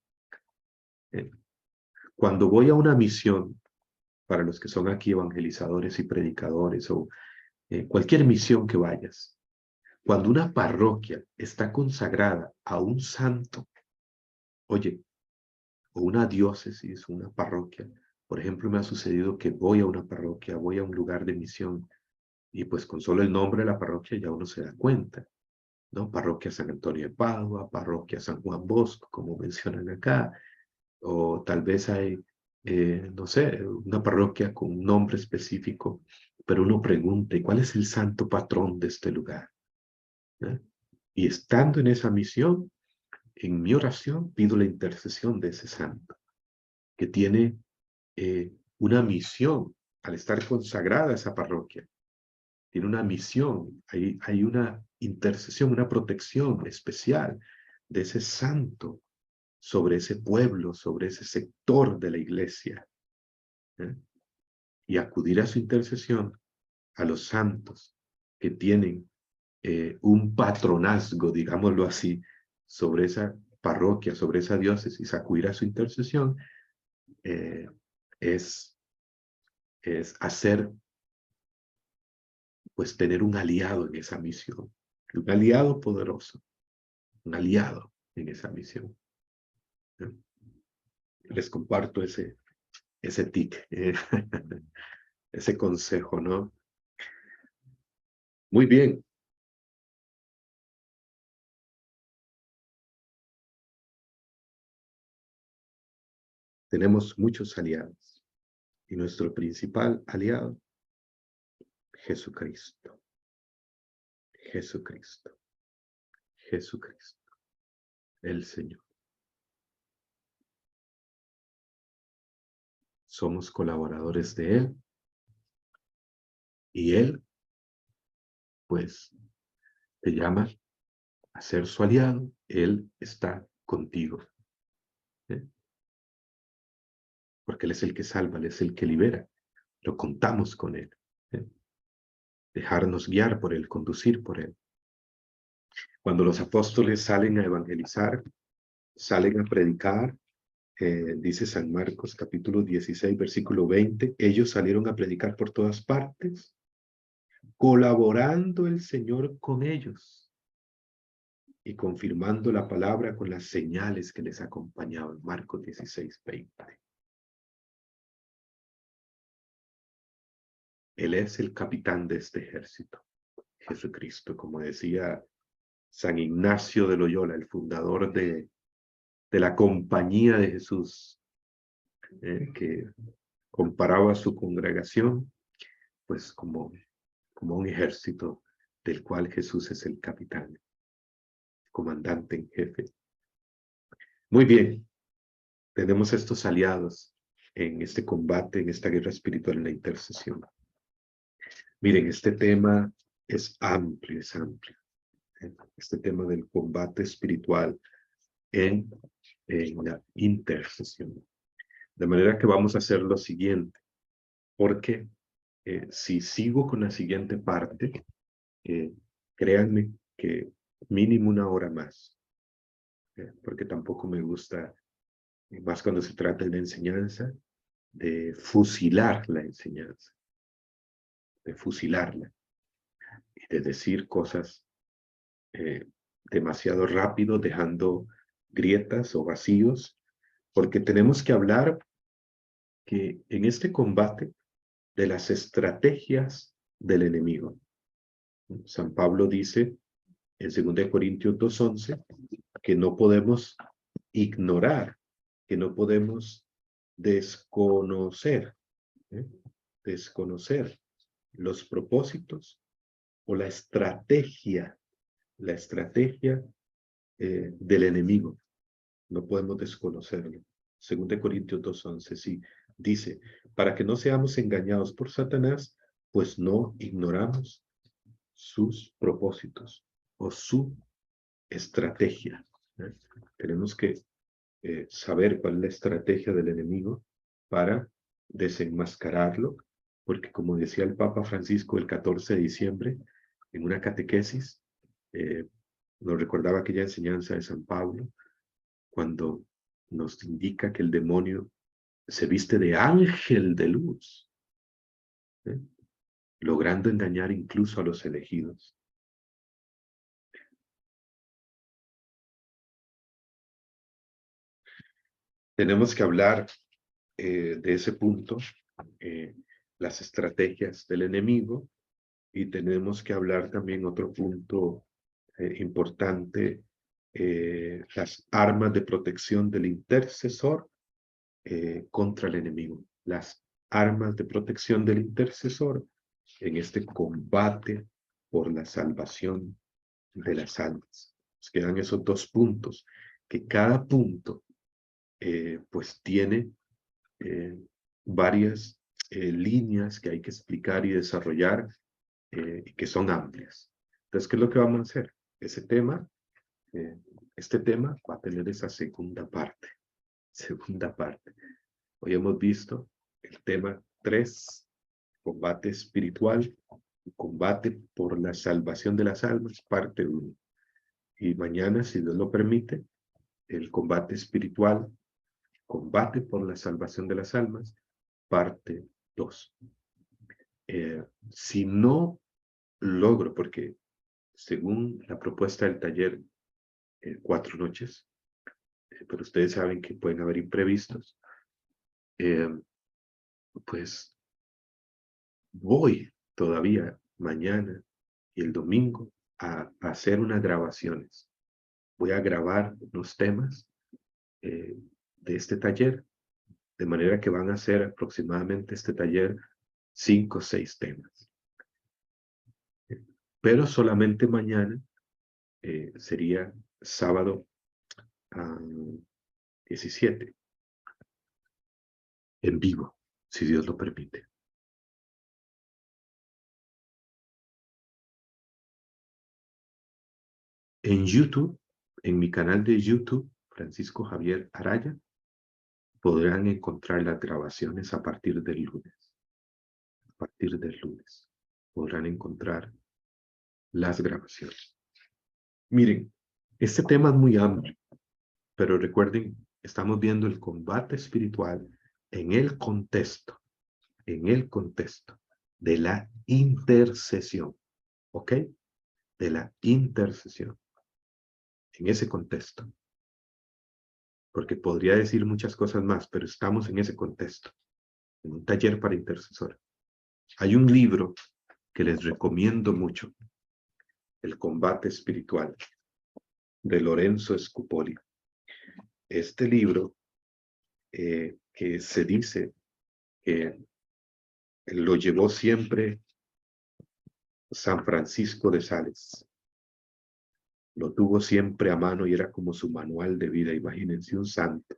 Cuando voy a una misión, para los que son aquí evangelizadores y predicadores, o cualquier misión que vayas, cuando una parroquia está consagrada a un santo, oye, o una diócesis, una parroquia, por ejemplo, me ha sucedido que voy a una parroquia, voy a un lugar de misión, y pues con solo el nombre de la parroquia ya uno se da cuenta, ¿no? Parroquia San Antonio de Padua, parroquia San Juan Bosco, como mencionan acá, o tal vez hay, no sé, una parroquia con un nombre específico, pero uno pregunta, ¿y cuál es el santo patrón de este lugar? ¿Eh? Y estando en esa misión, en mi oración pido la intercesión de ese santo, que tiene una misión al estar consagrada a esa parroquia. Tiene una misión, hay una intercesión, una protección especial de ese santo sobre ese pueblo, sobre ese sector de la iglesia. ¿eh? Y acudir a su intercesión a los santos que tienen un patronazgo, digámoslo así, sobre esa parroquia, sobre esa diócesis, acudir a su intercesión, eh, es, es hacer, pues tener un aliado en esa misión, un aliado poderoso, un aliado en esa misión. ¿eh? Les comparto ese tic, ese consejo, ¿no? Muy bien. Tenemos muchos aliados y nuestro principal aliado, Jesucristo, Jesucristo, Jesucristo, el Señor. somos colaboradores de Él y Él, pues, te llama a ser su aliado. Él está contigo, ¿eh? Porque Él es el que salva, Él es el que libera. Lo contamos con Él, ¿eh? Dejarnos guiar por Él, conducir por Él. Cuando los apóstoles salen a evangelizar, salen a predicar, dice San Marcos capítulo 16, versículo 20, ellos salieron a predicar por todas partes, colaborando el Señor con ellos y confirmando la palabra con las señales que les acompañaban. Marcos 16, 20. Él es el capitán de este ejército, Jesucristo, como decía San Ignacio de Loyola, el fundador de la compañía de Jesús, que comparaba a su congregación, pues como un ejército del cual Jesús es el capitán, comandante en jefe. Muy bien, tenemos estos aliados en este combate, en esta guerra espiritual, en la intercesión. Miren, este tema es amplio, es amplio. Este tema del combate espiritual en la intercesión. De manera que vamos a hacer lo siguiente, porque si sigo con la siguiente parte, créanme que mínimo una hora más, porque tampoco me gusta, más cuando se trata de la enseñanza, de fusilar la enseñanza, de fusilarla y de decir cosas demasiado rápido, dejando grietas o vacíos, porque tenemos que hablar que en este combate de las estrategias del enemigo. San Pablo dice en 2 Corintios 2:11 que no podemos ignorar, que no podemos desconocer, ¿eh? Desconocer los propósitos o la estrategia del enemigo. No podemos desconocerlo. 2 Corintios 2:11, sí, dice, para que no seamos engañados por Satanás, pues no ignoramos sus propósitos o su estrategia, ¿eh? Tenemos que saber cuál es la estrategia del enemigo para desenmascararlo, porque como decía el Papa Francisco el 14 de diciembre, en una catequesis, nos recordaba aquella enseñanza de San Pablo, cuando nos indica que el demonio se viste de ángel de luz, ¿eh? Logrando engañar incluso a los elegidos. Tenemos que hablar de ese punto, las estrategias del enemigo, y tenemos que hablar también otro punto importante, las armas de protección del intercesor contra el enemigo. Las armas de protección del intercesor en este combate por la salvación de las almas. Nos quedan esos dos puntos, que cada punto pues tiene varias líneas que hay que explicar y desarrollar, que son amplias. Entonces, ¿qué es lo que vamos a hacer? Ese tema, este tema va a tener esa segunda parte. Segunda parte. Hoy hemos visto el tema 3, combate espiritual, combate por la salvación de las almas, parte 1. Y mañana, si Dios lo permite, el combate espiritual, combate por la salvación de las almas, parte 2. Si no logro, porque según la propuesta del taller, 4 noches, pero ustedes saben que pueden haber imprevistos, pues voy todavía mañana y el domingo a hacer unas grabaciones. Voy a grabar los temas de este taller, de manera que van a ser aproximadamente este taller 5 o 6 temas. Pero solamente mañana, sería sábado 17, en vivo. si Dios lo permite. En YouTube, en mi canal de YouTube, Francisco Javier Araya, podrán encontrar las grabaciones a partir del lunes. A partir del lunes podrán encontrar las grabaciones. Miren, este tema es muy amplio, pero recuerden, estamos viendo el combate espiritual en el contexto de la intercesión, ¿ok? De la intercesión, en ese contexto. Porque podría decir muchas cosas más, pero estamos en ese contexto, en un taller para intercesores. Hay un libro que les recomiendo mucho, El combate espiritual, de Lorenzo Scupoli. Este libro, que se dice que lo llevó siempre San Francisco de Sales. Lo tuvo siempre a mano y era como su manual de vida. Imagínense un santo.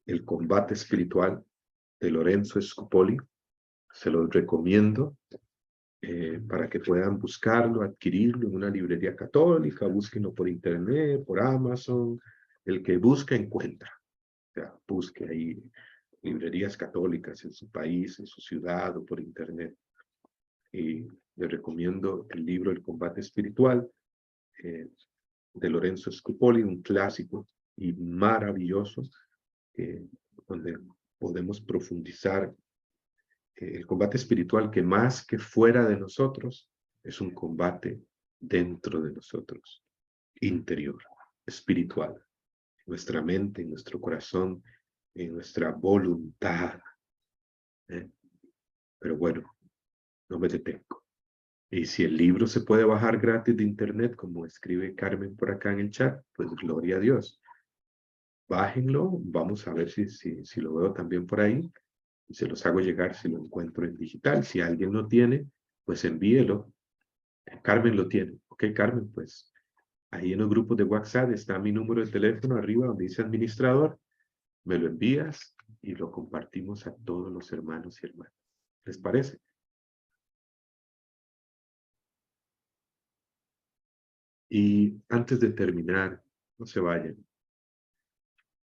El combate espiritual de Lorenzo Scupoli. Se los recomiendo para que puedan buscarlo, adquirirlo en una librería católica. Búsquenlo por internet, por Amazon. El que busca, encuentra. O sea, busque ahí librerías católicas en su país, en su ciudad o por internet. Y les recomiendo el libro El combate espiritual de Lorenzo Scupoli, un clásico y maravilloso, donde podemos profundizar el combate espiritual, que más que fuera de nosotros, es un combate dentro de nosotros, interior, espiritual, en nuestra mente, en nuestro corazón, en nuestra voluntad. Pero bueno, no me detengo. Y si el libro se puede bajar gratis de internet, como escribe Carmen por acá en el chat, pues gloria a Dios. Bájenlo, vamos a ver si lo veo también por ahí. Y se los hago llegar si lo encuentro en digital. Si alguien lo tiene, pues envíelo. Carmen lo tiene. Ok, Carmen, pues ahí en los grupos de WhatsApp está mi número de teléfono arriba donde dice administrador. Me lo envías y lo compartimos a todos los hermanos y hermanas. ¿Les parece? Y antes de terminar, no se vayan.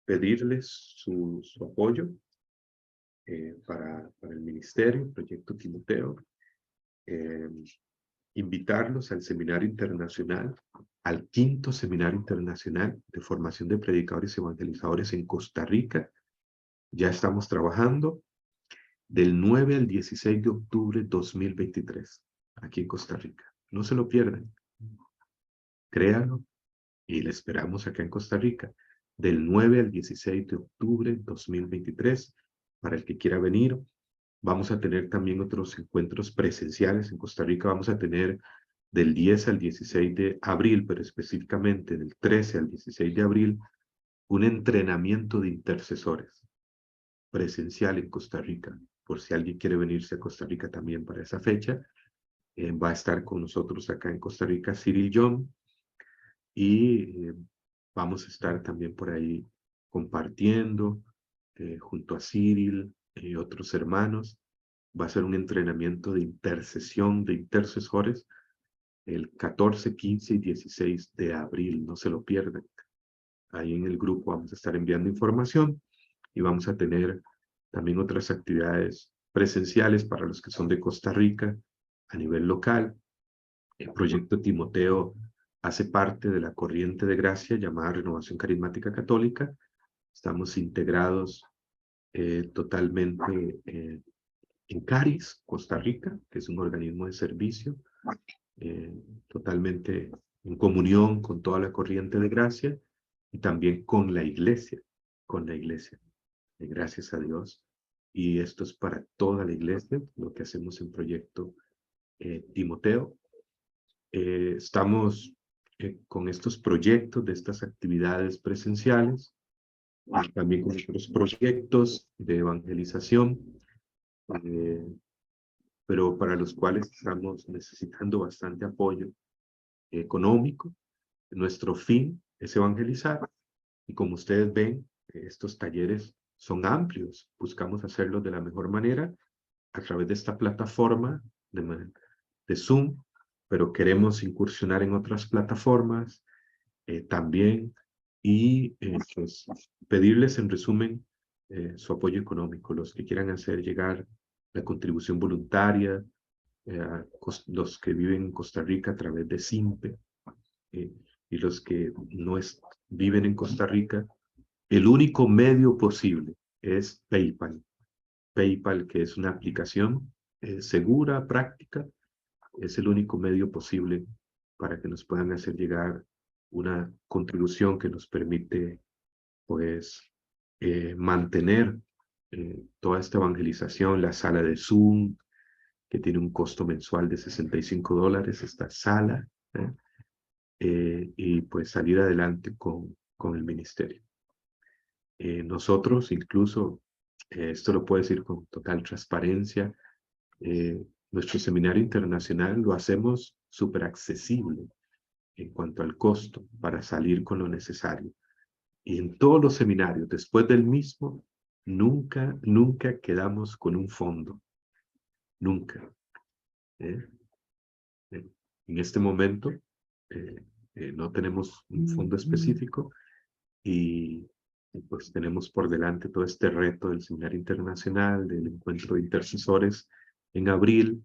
Pedirles su apoyo para el ministerio, Proyecto Timoteo. Invitarlos al seminario internacional, al 5º seminario internacional de formación de predicadores y evangelizadores en Costa Rica. Ya estamos trabajando del 9 al 16 de octubre 2023, aquí en Costa Rica. No se lo pierdan. Créanlo, y le esperamos acá en Costa Rica, del 9 al 16 de octubre 2023, para el que quiera venir. Vamos a tener también otros encuentros presenciales en Costa Rica. Vamos a tener del 10 al 16 de abril, pero específicamente del 13 al 16 de abril, un entrenamiento de intercesores presencial en Costa Rica. Por si alguien quiere venirse a Costa Rica también para esa fecha, va a estar con nosotros acá en Costa Rica Cyril John, y vamos a estar también por ahí compartiendo junto a Cyril y otros hermanos. Va a ser un entrenamiento de intercesión, de intercesores, el 14, 15 y 16 de abril. No se lo pierdan. Ahí en el grupo vamos a estar enviando información y vamos a tener también otras actividades presenciales para los que son de Costa Rica a nivel local. El proyecto Timoteo hace parte de la corriente de gracia llamada Renovación Carismática Católica. Estamos integrados totalmente en CARIS, Costa Rica, que es un organismo de servicio, totalmente en comunión con toda la corriente de gracia y también con la iglesia, gracias a Dios. Y esto es para toda la iglesia, lo que hacemos en Proyecto Timoteo. Estamos con estos proyectos de estas actividades presenciales, también con otros proyectos de evangelización, pero para los cuales estamos necesitando bastante apoyo económico. Nuestro fin es evangelizar, y como ustedes ven, estos talleres son amplios. Buscamos hacerlo de la mejor manera a través de esta plataforma de Zoom, pero queremos incursionar en otras plataformas también y pues, pedirles en resumen su apoyo económico, los que quieran hacer llegar la contribución voluntaria, los que viven en Costa Rica a través de SIMPE y los que no viven en Costa Rica, el único medio posible es PayPal. PayPal, que es una aplicación segura, práctica, es el único medio posible para que nos puedan hacer llegar una contribución que nos permite, pues, mantener toda esta evangelización, la sala de Zoom, que tiene un costo mensual de $65, esta sala, y pues salir adelante con el ministerio. Nosotros incluso, esto lo puedo decir con total transparencia, nuestro seminario internacional lo hacemos súper accesible en cuanto al costo para salir con lo necesario. Y en todos los seminarios, después del mismo, nunca quedamos con un fondo. Nunca. En este momento no tenemos un fondo específico y pues tenemos por delante todo este reto del seminario internacional, del encuentro de intercesores en abril,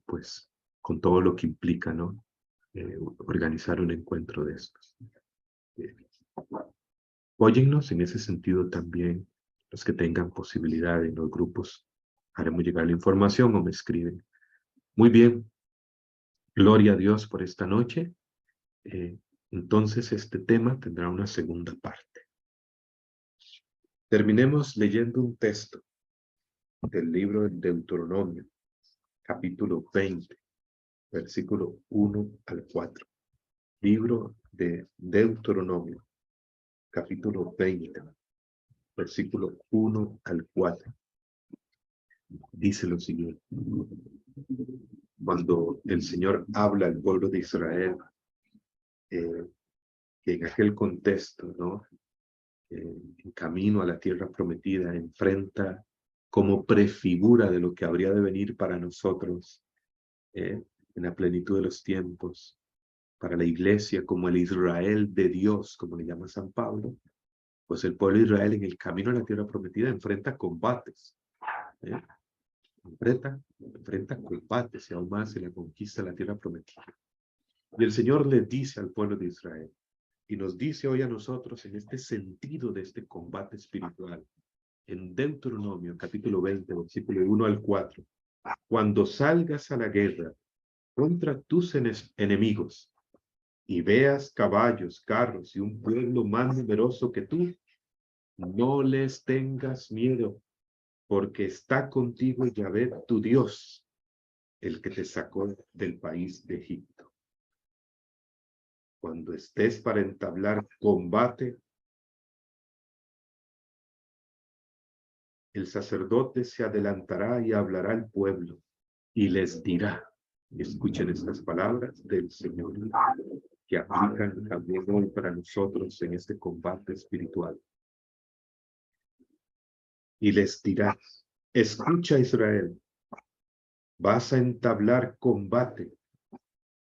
pues con todo lo que implica, ¿no? Organizar un encuentro de estos. Óyennos en ese sentido también, los que tengan posibilidad en los grupos, haremos llegar la información o me escriben. Muy bien, gloria a Dios por esta noche. Entonces este tema tendrá una segunda parte. Terminemos leyendo un texto del libro de Deuteronomio, capítulo 20, versículo 1 al 4. Libro de Deuteronomio, capítulo 20, versículo 1 al 4. Dice lo siguiente. Cuando el Señor habla al pueblo de Israel, que en aquel contexto, ¿no? En camino a la tierra prometida, enfrenta como prefigura de lo que habría de venir para nosotros en la plenitud de los tiempos, para la iglesia como el Israel de Dios, como le llama San Pablo, pues el pueblo de Israel en el camino a la tierra prometida enfrenta combates, enfrenta combates y aún más en la conquista de la tierra prometida. Y el Señor le dice al pueblo de Israel, y nos dice hoy a nosotros en este sentido de este combate espiritual, en Deuteronomio capítulo 20, versículo 1 al 4, cuando salgas a la guerra contra tus enemigos y veas caballos, carros y un pueblo más numeroso que tú, no les tengas miedo, porque está contigo Yahvé tu Dios, el que te sacó del país de Egipto. Cuando estés para entablar combate, el sacerdote se adelantará y hablará al pueblo y les dirá, escuchen estas palabras del Señor que aplican también hoy para nosotros en este combate espiritual. Y les dirá, escucha Israel, vas a entablar combate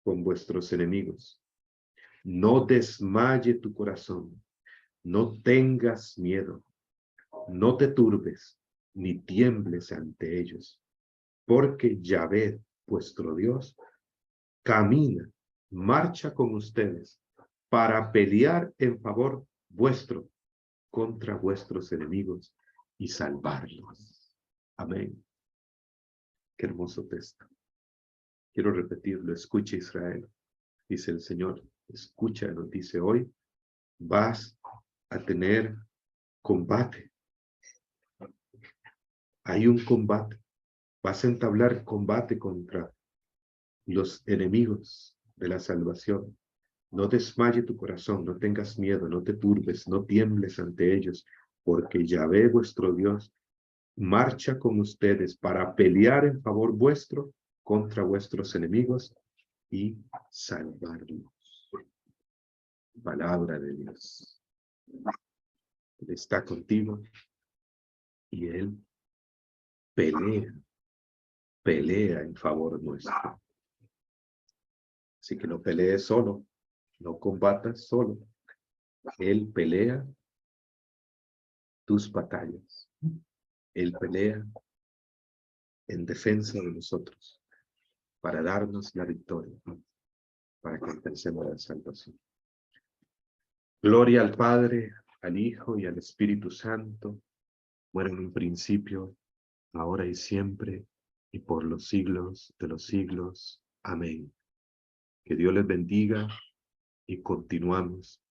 con vuestros enemigos. No desmaye tu corazón, no tengas miedo, no te turbes, ni tiembles ante ellos, porque Yahvé, vuestro Dios, camina, marcha con ustedes para pelear en favor vuestro contra vuestros enemigos y salvarlos. Amén. Qué hermoso texto. Quiero repetirlo. Escucha Israel, dice el Señor. Escucha, nos dice hoy, vas a tener combate. Hay un combate. Vas a entablar combate contra los enemigos de la salvación. No desmaye tu corazón, no tengas miedo, no te turbes, no tiembles ante ellos, porque Yahvé vuestro Dios marcha con ustedes para pelear en favor vuestro contra vuestros enemigos y salvarlos. Palabra de Dios. Él está contigo, y Él pelea, pelea en favor nuestro. Así que no pelees solo, no combatas solo. Él pelea tus batallas. Él pelea en defensa de nosotros para darnos la victoria, para que alcancemos la salvación. Gloria al Padre, al Hijo y al Espíritu Santo, como era en un principio, ahora y siempre, y por los siglos de los siglos. Amén. Que Dios les bendiga y continuamos,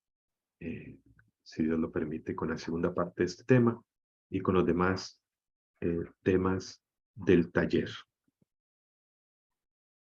si Dios lo permite, con la segunda parte de este tema y con los demás temas del taller.